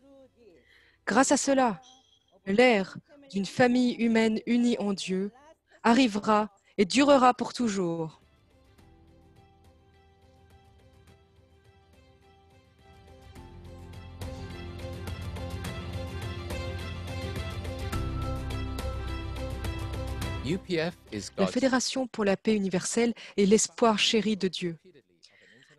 Grâce à cela, l'ère d'une famille humaine unie en Dieu arrivera et durera pour toujours. La Fédération pour la paix universelle est l'espoir chéri de Dieu.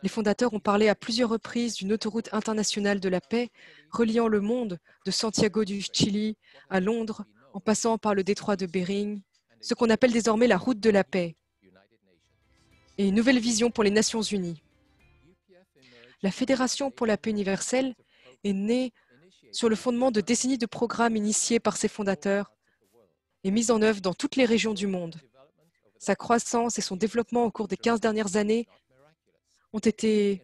Les fondateurs ont parlé à plusieurs reprises d'une autoroute internationale de la paix reliant le monde de Santiago du Chili à Londres, en passant par le détroit de Bering, ce qu'on appelle désormais la route de la paix, et une nouvelle vision pour les Nations Unies. La Fédération pour la paix universelle est née sur le fondement de décennies de programmes initiés par ses fondateurs et mise en œuvre dans toutes les régions du monde. Sa croissance et son développement au cours des 15 dernières années ont été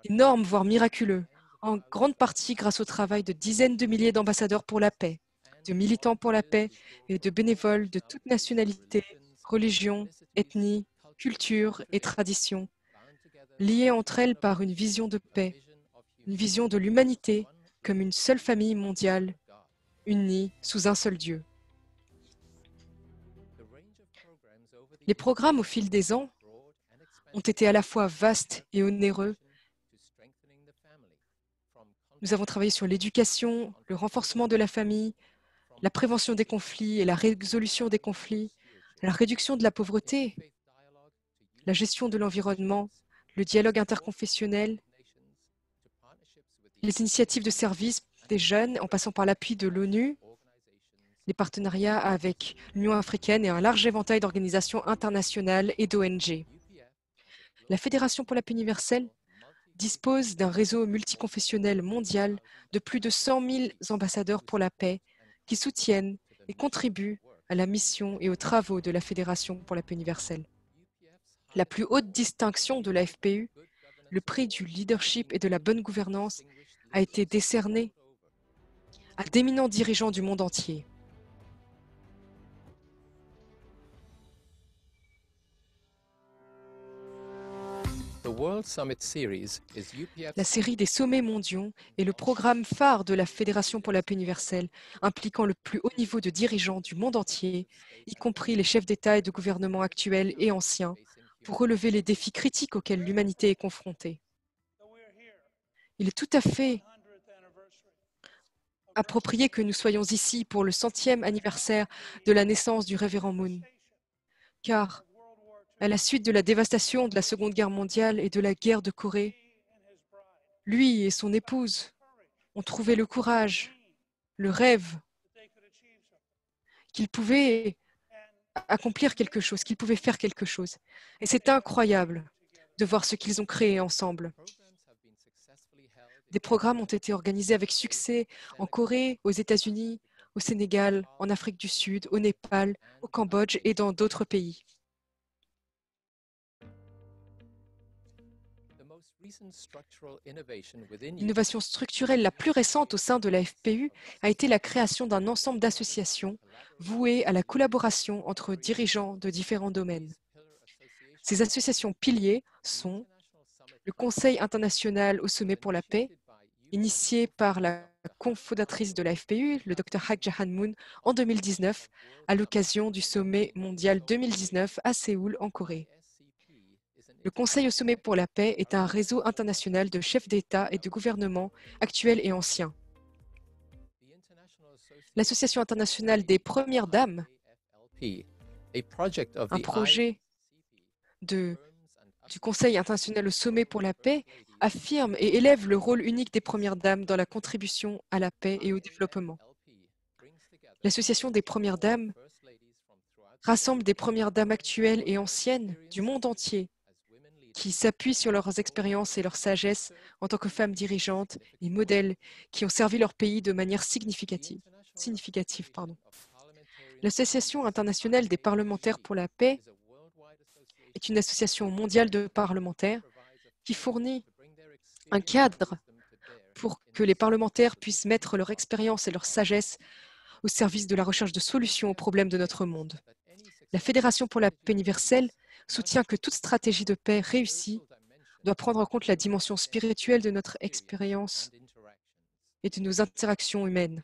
énormes, voire miraculeux, en grande partie grâce au travail de dizaines de milliers d'ambassadeurs pour la paix, de militants pour la paix et de bénévoles de toute nationalité, religion, ethnie, culture et tradition, liés entre elles par une vision de paix, une vision de l'humanité comme une seule famille mondiale, unie sous un seul Dieu. Les programmes au fil des ans ont été à la fois vastes et onéreux. Nous avons travaillé sur l'éducation, le renforcement de la famille, la prévention des conflits et la résolution des conflits, la réduction de la pauvreté, la gestion de l'environnement, le dialogue interconfessionnel, les initiatives de service des jeunes en passant par l'appui de l'ONU, les partenariats avec l'Union africaine et un large éventail d'organisations internationales et d'ONG. La Fédération pour la paix universelle dispose d'un réseau multiconfessionnel mondial de plus de 100 000 ambassadeurs pour la paix qui soutiennent et contribuent à la mission et aux travaux de la Fédération pour la paix universelle. La plus haute distinction de la FPU, le prix du leadership et de la bonne gouvernance, a été décerné à d'éminents dirigeants du monde entier. La série des sommets mondiaux est le programme phare de la Fédération pour la paix universelle, impliquant le plus haut niveau de dirigeants du monde entier, y compris les chefs d'État et de gouvernement actuels et anciens, pour relever les défis critiques auxquels l'humanité est confrontée. Il est tout à fait approprié que nous soyons ici pour le 100e anniversaire de la naissance du révérend Moon, car à la suite de la dévastation de la Seconde Guerre mondiale et de la guerre de Corée, lui et son épouse ont trouvé le courage, le rêve qu'ils pouvaient accomplir quelque chose, qu'ils pouvaient faire quelque chose. Et c'est incroyable de voir ce qu'ils ont créé ensemble. Des programmes ont été organisés avec succès en Corée, aux États-Unis, au Sénégal, en Afrique du Sud, au Népal, au Cambodge et dans d'autres pays. L'innovation structurelle la plus récente au sein de la FPU a été la création d'un ensemble d'associations vouées à la collaboration entre dirigeants de différents domaines. Ces associations piliers sont le Conseil international au sommet pour la paix, initié par la cofondatrice de la FPU, le Dr Hak Ja Han Moon, en 2019, à l'occasion du sommet mondial 2019 à Séoul, en Corée. Le Conseil au sommet pour la paix est un réseau international de chefs d'État et de gouvernement actuels et anciens. L'Association internationale des Premières Dames, un projet du Conseil international au sommet pour la paix, affirme et élève le rôle unique des Premières Dames dans la contribution à la paix et au développement. L'Association des Premières Dames rassemble des Premières Dames actuelles et anciennes du monde entier qui s'appuient sur leurs expériences et leur sagesse en tant que femmes dirigeantes et modèles qui ont servi leur pays de manière significative. L'Association internationale des parlementaires pour la paix est une association mondiale de parlementaires qui fournit un cadre pour que les parlementaires puissent mettre leur expérience et leur sagesse au service de la recherche de solutions aux problèmes de notre monde. La Fédération pour la paix universelle soutient que toute stratégie de paix réussie doit prendre en compte la dimension spirituelle de notre expérience et de nos interactions humaines.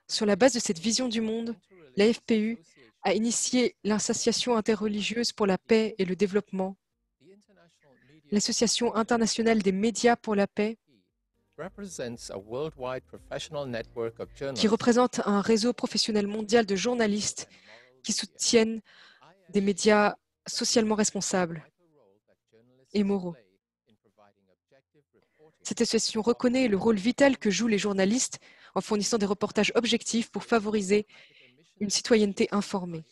Sur la base de cette vision du monde, la FPU a initié l'Association interreligieuse pour la paix et le développement, l'Association internationale des médias pour la paix, qui représente un réseau professionnel mondial de journalistes qui soutiennent des médias socialement responsables et moraux. Cette association reconnaît le rôle vital que jouent les journalistes en fournissant des reportages objectifs pour favoriser une citoyenneté informée.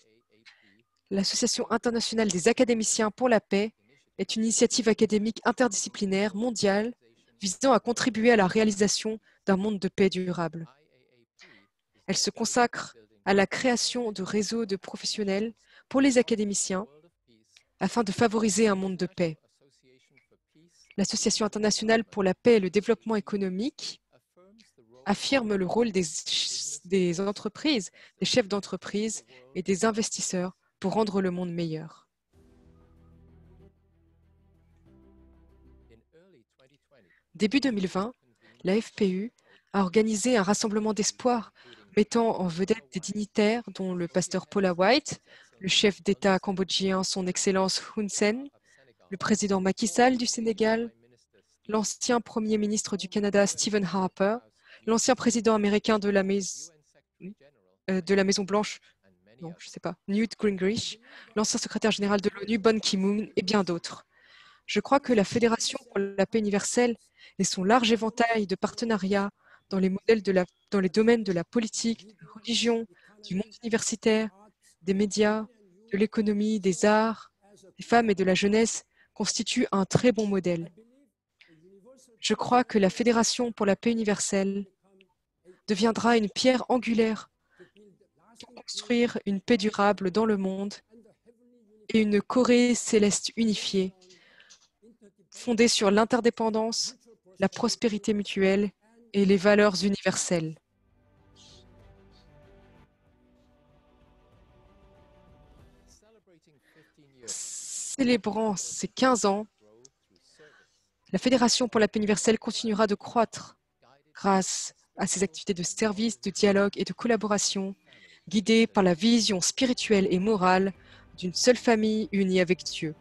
L'Association internationale des académiciens pour la paix est une initiative académique interdisciplinaire mondiale visant à contribuer à la réalisation d'un monde de paix durable. Elle se consacre à la création de réseaux de professionnels pour les académiciens afin de favoriser un monde de paix. L'Association internationale pour la paix et le développement économique affirme le rôle des entreprises, des chefs d'entreprise et des investisseurs pour rendre le monde meilleur. Début 2020, la FPU a organisé un rassemblement d'espoir mettant en vedette des dignitaires dont le pasteur Paula White, le chef d'État cambodgien Son Excellence Hun Sen, le président Macky Sall du Sénégal, l'ancien Premier ministre du Canada Stephen Harper, l'ancien président américain de la Maison Blanche, Newt Gingrich, l'ancien secrétaire général de l'ONU Ban Ki-moon et bien d'autres. Je crois que la Fédération pour la paix universelle et son large éventail de partenariats dans dans les domaines de la politique, de la religion, du monde universitaire, des médias, de l'économie, des arts, des femmes et de la jeunesse constitue un très bon modèle. Je crois que la Fédération pour la paix universelle deviendra une pierre angulaire pour construire une paix durable dans le monde et une Corée céleste unifiée, fondée sur l'interdépendance, la prospérité mutuelle et les valeurs universelles. Célébrant ses 15 ans, la Fédération pour la paix universelle continuera de croître grâce à ses activités de service, de dialogue et de collaboration, guidées par la vision spirituelle et morale d'une seule famille unie avec Dieu.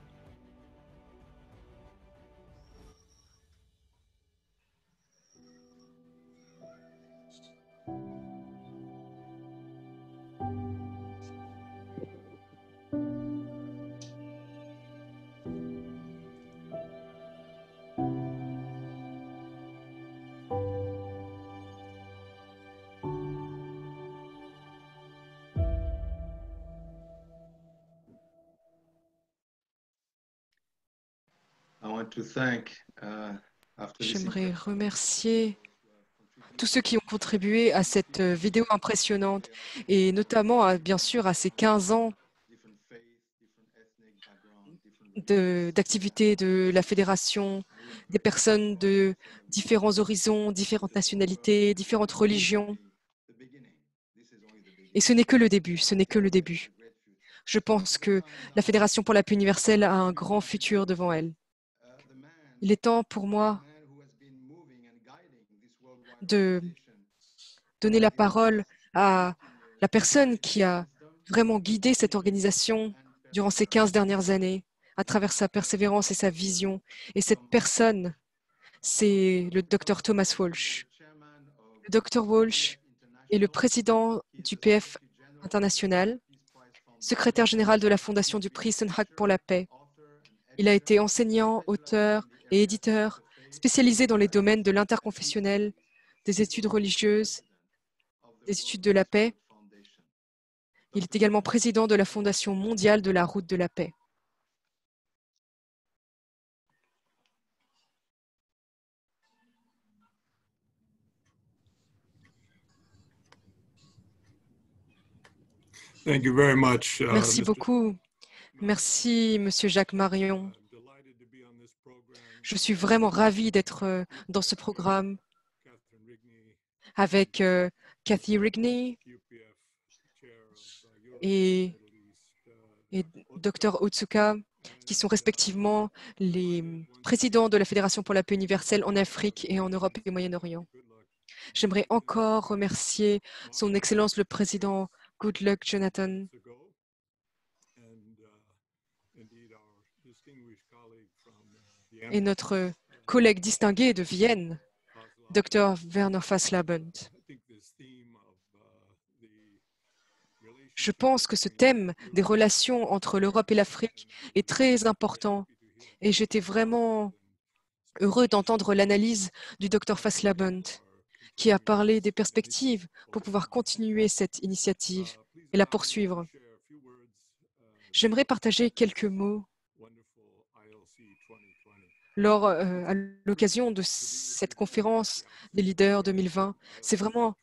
I want to thank, after this J'aimerais remercier tous ceux qui ont contribué à cette vidéo impressionnante et notamment, bien sûr, à ces 15 ans different faith, different ethnic background, different d'activité de la Fédération, des personnes de différents horizons, différentes nationalités, différentes religions. the beginning. This is only the beginning. Et ce n'est que le début, ce n'est que le début. Great future. Je pense que la Fédération pour la paix universelle a un grand futur devant elle. The man, Il est temps pour moi man who has been moving and guiding this worldwide de organization, donner la parole à la personne qui a vraiment guidé cette organisation durant ces 15 dernières années à travers sa persévérance et sa vision. Et cette personne, c'est le Dr Thomas Walsh. chairman of Le Dr Walsh est le président du PF international, secrétaire général de la fondation du prix Senhak pour la paix. Il a été enseignant, auteur et éditeur spécialisé dans les domaines de l'interconfessionnel, des études religieuses, des études de la paix. Il est également président de la Fondation mondiale de la route de la paix. Thank you very much. Merci Mr. beaucoup. Merci, Monsieur Jacques Marion. I'm delighted to be on this program. Je suis vraiment ravie d'être dans ce programme Catherine Rigney, avec Kathy Rigney UPF chair of Europe, et, Middle East. et Dr Otsuka, qui sont respectivement les présidents de la Fédération pour la paix universelle en Afrique et en Europe et Moyen-Orient. Good luck. J'aimerais encore remercier son Excellence le Président Goodluck Jonathan Ago. And indeed our distinguished colleague from Vienna, et notre collègue distingué de Vienne, Laszlo. Dr Werner Faslabend. I think this theme of the Je pense que ce thème des relations entre l'Europe et l'Afrique est très important et j'étais vraiment heureux d'entendre l'analyse du Dr Faslabend qui a parlé des perspectives pour pouvoir continuer cette initiative et la poursuivre. J'aimerais partager quelques mots à l'occasion de cette conférence des leaders 2020. C'est vraiment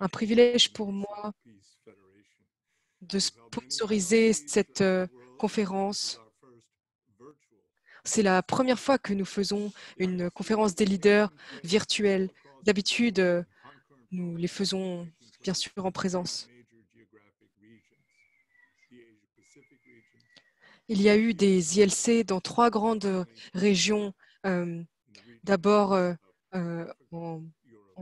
un privilège pour moi de sponsoriser cette conférence. C'est la première fois que nous faisons une conférence des leaders virtuelle. D'habitude, nous les faisons bien sûr en présence. Il y a eu des ILC dans 3 grandes régions. D'abord en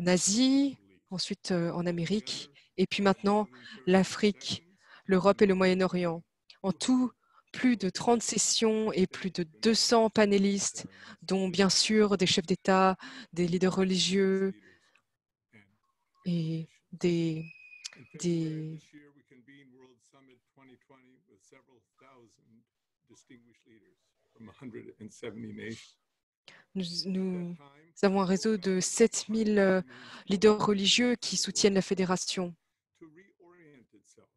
Asie, ensuite en Amérique, et puis maintenant l'Afrique, l'Europe et le Moyen-Orient. En tout, plus de 30 sessions et plus de 200 panélistes, dont bien sûr des chefs d'État, des leaders religieux et des from 170 nations. Nous avons un réseau de 7000 leaders religieux qui soutiennent la fédération. To reorient itself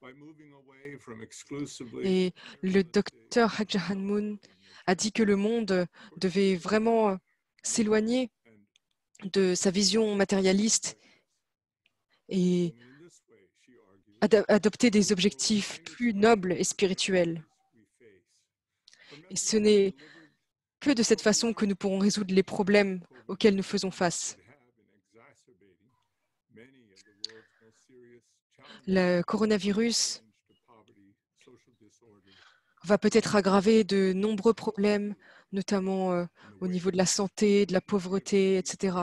by moving away from exclusively Et le docteur Haq Jahan Moon a dit que le monde devait vraiment s'éloigner de sa vision matérialiste et in this way, she argued, adopter des objectifs plus nobles et spirituels. we face. Et ce n'est que de cette façon que nous pourrons résoudre les problèmes auxquels nous faisons face. Le coronavirus va peut-être aggraver de nombreux problèmes, notamment au niveau de la santé, de la pauvreté, etc.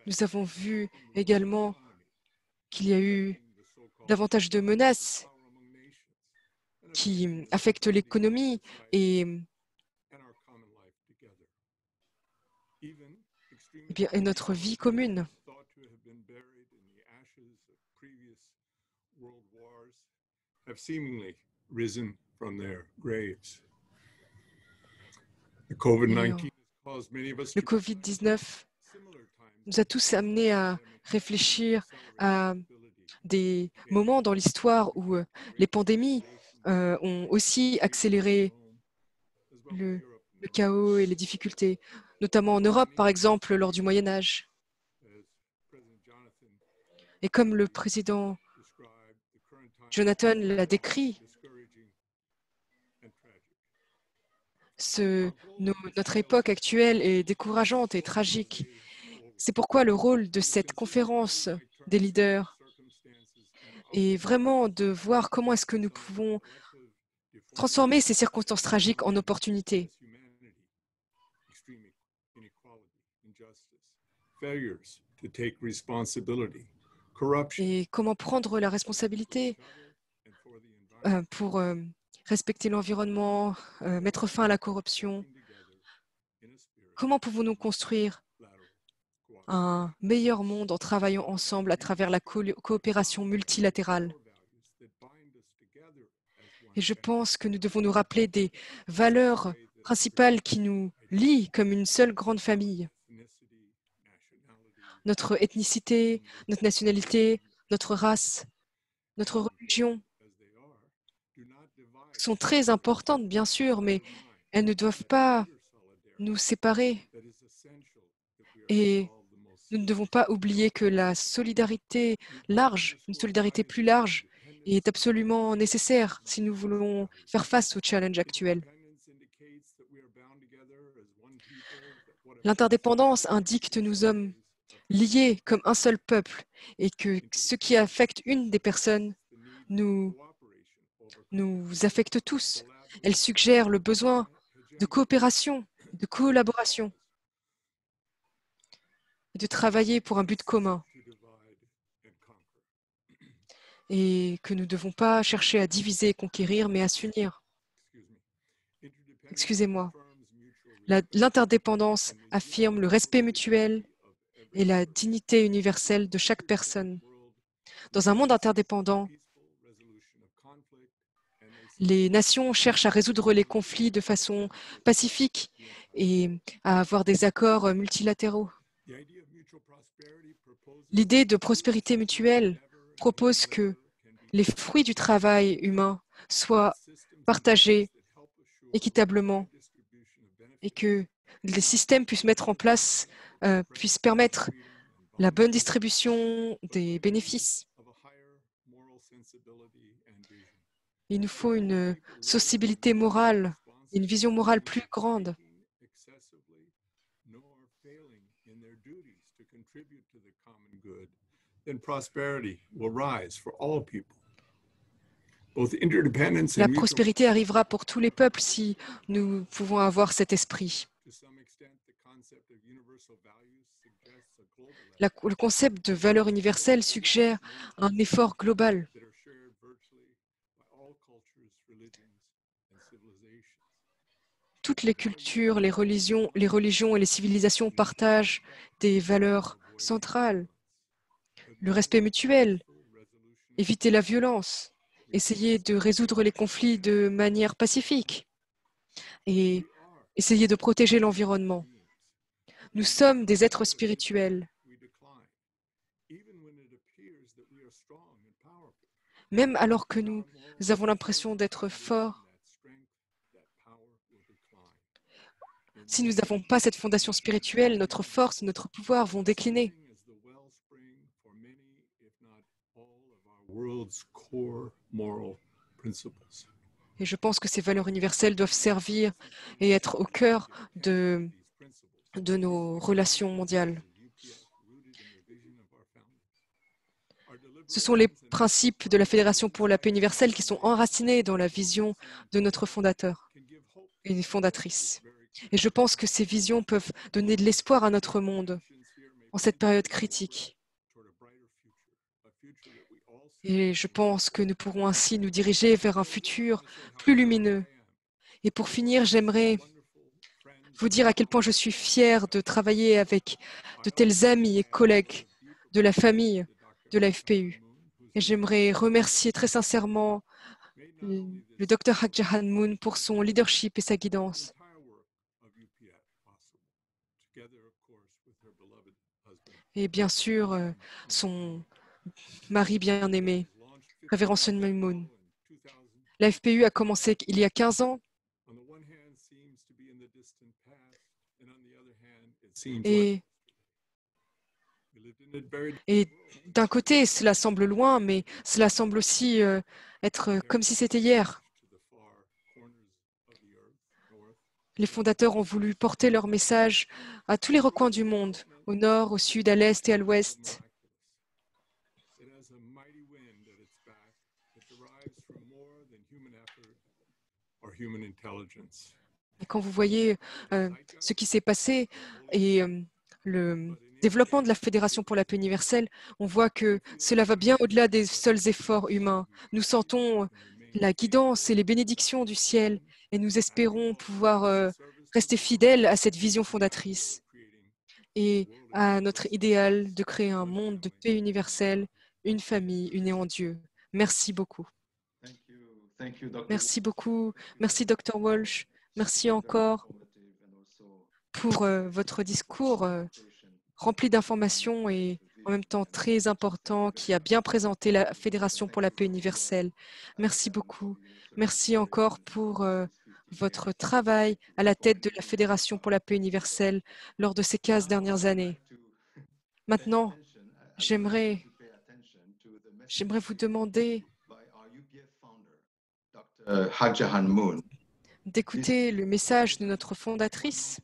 Nous avons vu également qu'il y a eu davantage de menaces qui affectent l'économie et notre vie commune. Have seemingly risen from their graves. The COVID-19 has caused many of us Le to Covid-19 similar times nous a tous amenés à réfléchir à des moments dans l'histoire où les pandémies ont aussi accéléré le chaos et les difficultés, notamment en Europe, par exemple, lors du Moyen Âge. Et comme le président Jonathan l'a décrit, notre époque actuelle est décourageante et tragique. C'est pourquoi le rôle de cette conférence des leaders est vraiment de voir comment est-ce que nous pouvons transformer ces circonstances tragiques en opportunités. Et comment prendre la responsabilité pour respecter l'environnement, mettre fin à la corruption. Comment pouvons-nous construire un meilleur monde en travaillant ensemble à travers la coopération multilatérale? Et je pense que nous devons nous rappeler des valeurs principales qui nous lient comme une seule grande famille. Notre ethnicité, notre nationalité, notre race, notre religion sont très importantes, bien sûr, mais elles ne doivent pas nous séparer. Et nous ne devons pas oublier que la solidarité large, une solidarité plus large, est absolument nécessaire si nous voulons faire face aux challenges actuels. L'interdépendance indique que nous sommes liés comme un seul peuple et que ce qui affecte une des personnes nous affecte tous. Elle suggère le besoin de coopération, de collaboration et de travailler pour un but commun. Et que nous ne devons pas chercher à diviser et conquérir, mais à s'unir. Excusez-moi. L'interdépendance affirme le respect mutuel et la dignité universelle de chaque personne. Dans un monde interdépendant, les nations cherchent à résoudre les conflits de façon pacifique et à avoir des accords multilatéraux. L'idée de prospérité mutuelle propose que les fruits du travail humain soient partagés équitablement et que les systèmes puissent mettre en place, puissent permettre la bonne distribution des bénéfices. Il nous faut une sensibilité morale, une vision morale plus grande. La prospérité arrivera pour tous les peuples si nous pouvons avoir cet esprit. Le concept de valeur universelle suggère un effort global. Toutes les cultures, les religions et les civilisations partagent des valeurs centrales. Le respect mutuel, éviter la violence essayer de résoudre les conflits de manière pacifique et essayer de protéger l'environnement. Nous sommes des êtres spirituels. Même alors que nous avons l'impression d'être forts, si nous n'avons pas cette fondation spirituelle, notre force, notre pouvoir vont décliner. Et je pense que ces valeurs universelles doivent servir et être au cœur de nos relations mondiales. Ce sont les principes de la Fédération pour la paix universelle qui sont enracinés dans la vision de notre fondateur et fondatrice. Et je pense que ces visions peuvent donner de l'espoir à notre monde en cette période critique. Et je pense que nous pourrons ainsi nous diriger vers un futur plus lumineux. Et pour finir, j'aimerais vous dire à quel point je suis fière de travailler avec de tels amis et collègues de la famille de la FPU. Et j'aimerais remercier très sincèrement le Dr Haq Jahan Moon pour son leadership et sa guidance. Et bien sûr, son mari bien-aimé, Révérend Sun Myung Moon. La FPU a commencé il y a 15 ans. Et d'un côté, cela semble loin, mais cela semble aussi être comme si c'était hier. Les fondateurs ont voulu porter leur message à tous les recoins du monde, au nord, au sud, à l'est et à l'ouest. Et quand vous voyez ce qui s'est passé et le développement de la Fédération pour la paix universelle, on voit que cela va bien au-delà des seuls efforts humains. Nous sentons la guidance et les bénédictions du ciel et nous espérons pouvoir rester fidèles à cette vision fondatrice et à notre idéal de créer un monde de paix universelle, une famille unie en Dieu. Merci beaucoup. Merci beaucoup. Merci, Dr. Walsh. Merci encore pour votre discours rempli d'informations et en même temps très important qui a bien présenté la Fédération pour la paix universelle. Merci beaucoup. Merci encore pour votre travail à la tête de la Fédération pour la paix universelle lors de ces 15 dernières années. Maintenant, j'aimerais vous demander d'écouter le message de notre fondatrice,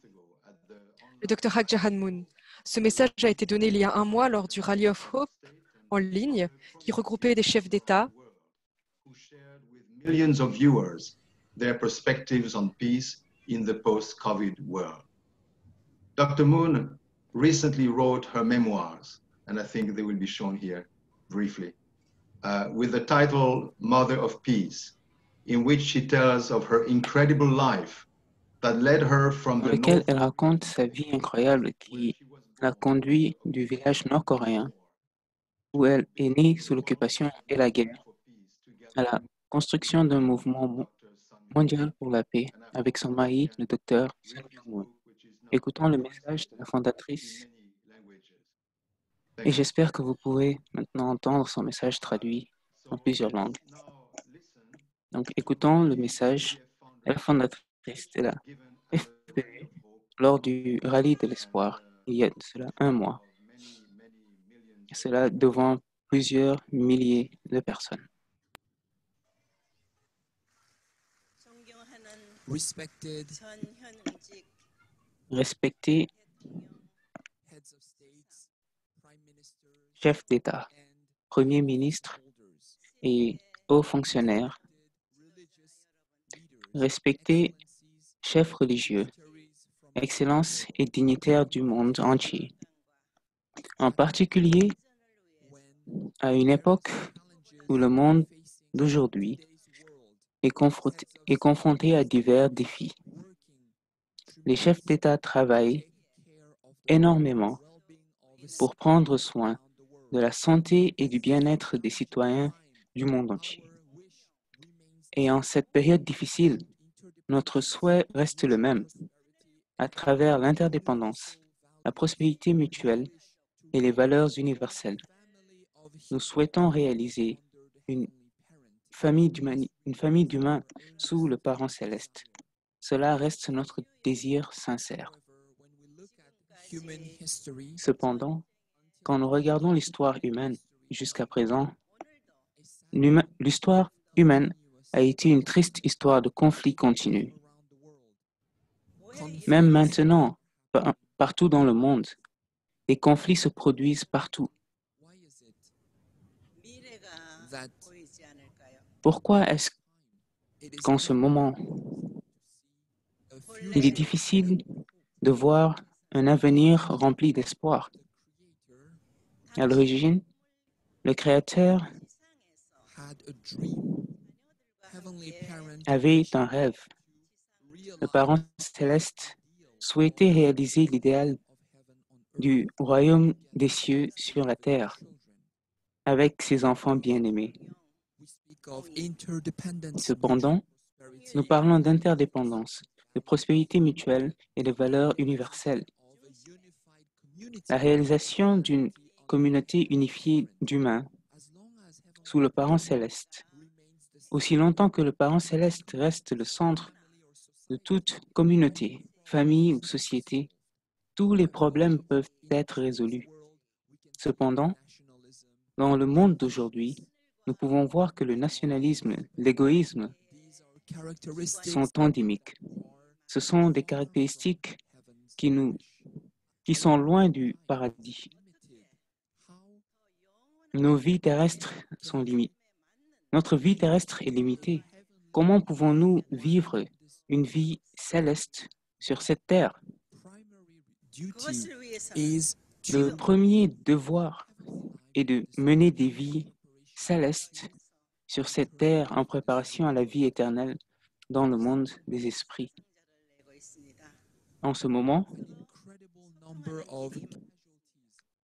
le Dr Haq Jahan Moon. Ce message a été donné il y a un mois lors du Rally of Hope en ligne qui regroupait des chefs d'État millions of viewers their perspectives on peace in the post-COVID world. Dr. Moon recently wrote her memoirs, and I think they will be shown here briefly, with the title Mother of Peace, in which she tells of her incredible life that led her from dans the lequel north elle raconte sa vie incroyable qui l'a conduit du village nord-coréen où elle est née sous l'occupation et la guerre à la construction d'un mouvement mondial pour la paix avec son mari, le docteur Sun Myung Moon. Écoutons le message de la fondatrice et j'espère que vous pouvez maintenant entendre son message traduit en plusieurs langues. Donc, écoutons le message de la fondatrice de la FPU lors du Rallye de l'Espoir, il y a de cela un mois. Cela devant plusieurs milliers de personnes. Respected Respectés heads of states, prime ministers, chefs d'État, premiers ministres et hauts fonctionnaires, respectés chefs religieux, excellences et dignitaires du monde entier, en particulier à une époque où le monde d'aujourd'hui est confronté à divers défis. Les chefs d'État travaillent énormément pour prendre soin de la santé et du bien-être des citoyens du monde entier. Et en cette période difficile, notre souhait reste le même. À travers l'interdépendance, la prospérité mutuelle et les valeurs universelles, nous souhaitons réaliser une famille d'humains sous le parent céleste. Cela reste notre désir sincère. Cependant, quand nous regardons l'histoire humaine jusqu'à présent, l'histoire humaine a été une triste histoire de conflits continus. Même maintenant, partout dans le monde, les conflits se produisent partout. Pourquoi est-ce qu'en ce moment, il est difficile de voir un avenir rempli d'espoir? À l'origine, le Créateur avait un rêve. Le Parent céleste souhaitait réaliser l'idéal du royaume des cieux sur la terre avec ses enfants bien-aimés. Cependant, nous parlons d'interdépendance, de prospérité mutuelle et de valeurs universelles. La réalisation d'une communauté unifiée d'humains sous le Parent céleste. Aussi longtemps que le Parent céleste reste le centre de toute communauté, famille ou société, tous les problèmes peuvent être résolus. Cependant, dans le monde d'aujourd'hui, nous pouvons voir que le nationalisme, l'égoïsme sont endémiques. Ce sont des caractéristiques qui sont loin du paradis. Nos vies terrestres sont limitées. Notre vie terrestre est limitée. Comment pouvons-nous vivre une vie céleste sur cette terre? Le premier devoir est de mener des vies célestes sur cette terre en préparation à la vie éternelle dans le monde des esprits. En ce moment,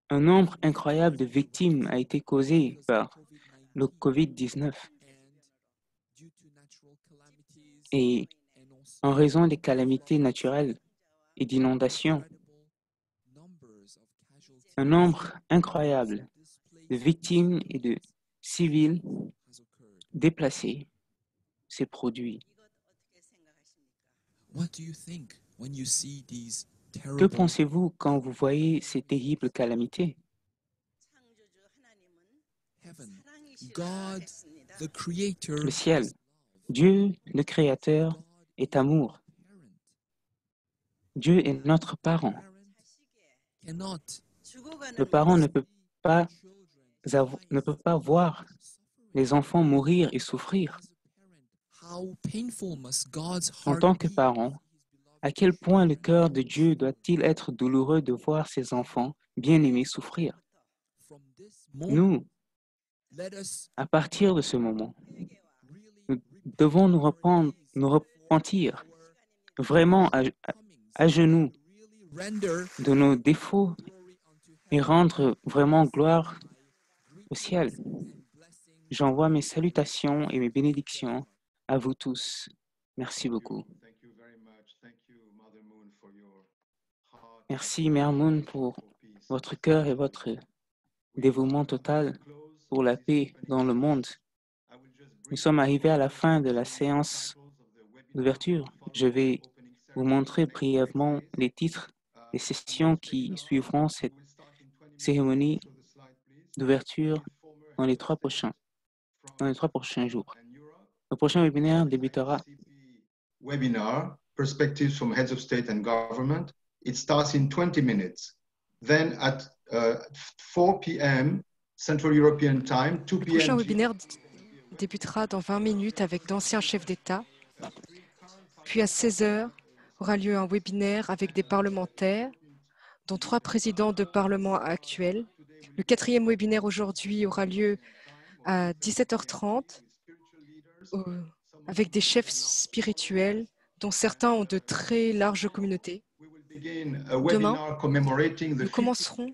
un nombre incroyable de victimes a été causé par le COVID-19 et en raison des calamités naturelles et d'inondations. Un nombre incroyable de victimes et de civils déplacés s'est produit. Que pensez-vous quand vous voyez ces terribles calamités? Le ciel, Dieu, le Créateur, est amour. Dieu est notre parent. Le parent ne peut pas voir les enfants mourir et souffrir. En tant que parent, à quel point le cœur de Dieu doit-il être douloureux de voir ses enfants bien-aimés souffrir? Nous, à partir de ce moment, nous devons nous repentir vraiment à genoux de nos défauts et rendre vraiment gloire au ciel. J'envoie mes salutations et mes bénédictions à vous tous. Merci beaucoup. Merci, Mère Moon, pour votre cœur et votre dévouement total pour la paix dans le monde. Nous sommes arrivés à la fin de la séance d'ouverture. Je vais vous montrer brièvement les titres des sessions qui suivront cette cérémonie d'ouverture dans les trois prochains jours. Le prochain webinaire débutera. Webinar, Perspectives from Heads of State and Government. It starts in 20 minutes. Then at 4 p.m. Central European Time, 2 Le p.m. prochain webinaire débutera dans 20 minutes avec d'anciens chefs d'État. Puis à 16 heures aura lieu un webinaire avec des parlementaires, dont 3 présidents de parlement actuels. Le 4e webinaire aujourd'hui aura lieu à 17h30 avec des chefs spirituels, dont certains ont de très larges communautés. Demain, nous commencerons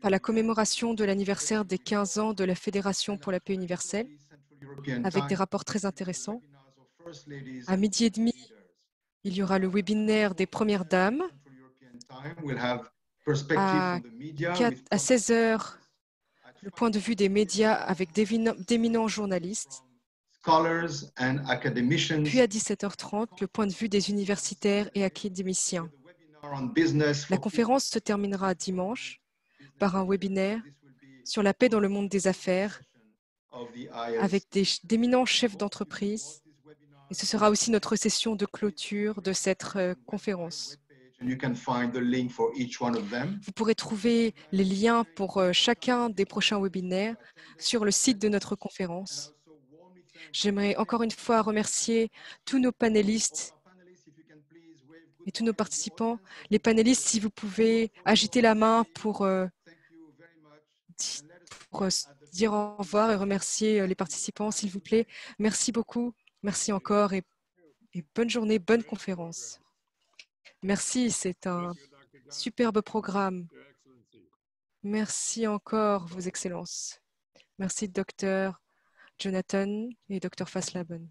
par la commémoration de l'anniversaire des 15 ans de la Fédération pour la paix universelle. avec des rapports très intéressants. À 12h30, il y aura le webinaire des Premières Dames. À 16h, le point de vue des médias avec d'éminents journalistes. Puis à 17h30, le point de vue des universitaires et académiciens. La conférence se terminera dimanche par un webinaire sur la paix dans le monde des affaires avec d'éminents chefs d'entreprise. Et ce sera aussi notre session de clôture de cette conférence. Vous pourrez trouver les liens pour chacun des prochains webinaires sur le site de notre conférence. J'aimerais encore une fois remercier tous nos panélistes et tous nos participants. Les panélistes, si vous pouvez agiter la main pour dire au revoir et remercier les participants, s'il vous plaît. Merci beaucoup, merci encore et bonne journée, bonne conférence. Merci, c'est un superbe programme. Merci encore, Vos Excellences. Merci, Dr. Jonathan et Dr. Faslaben.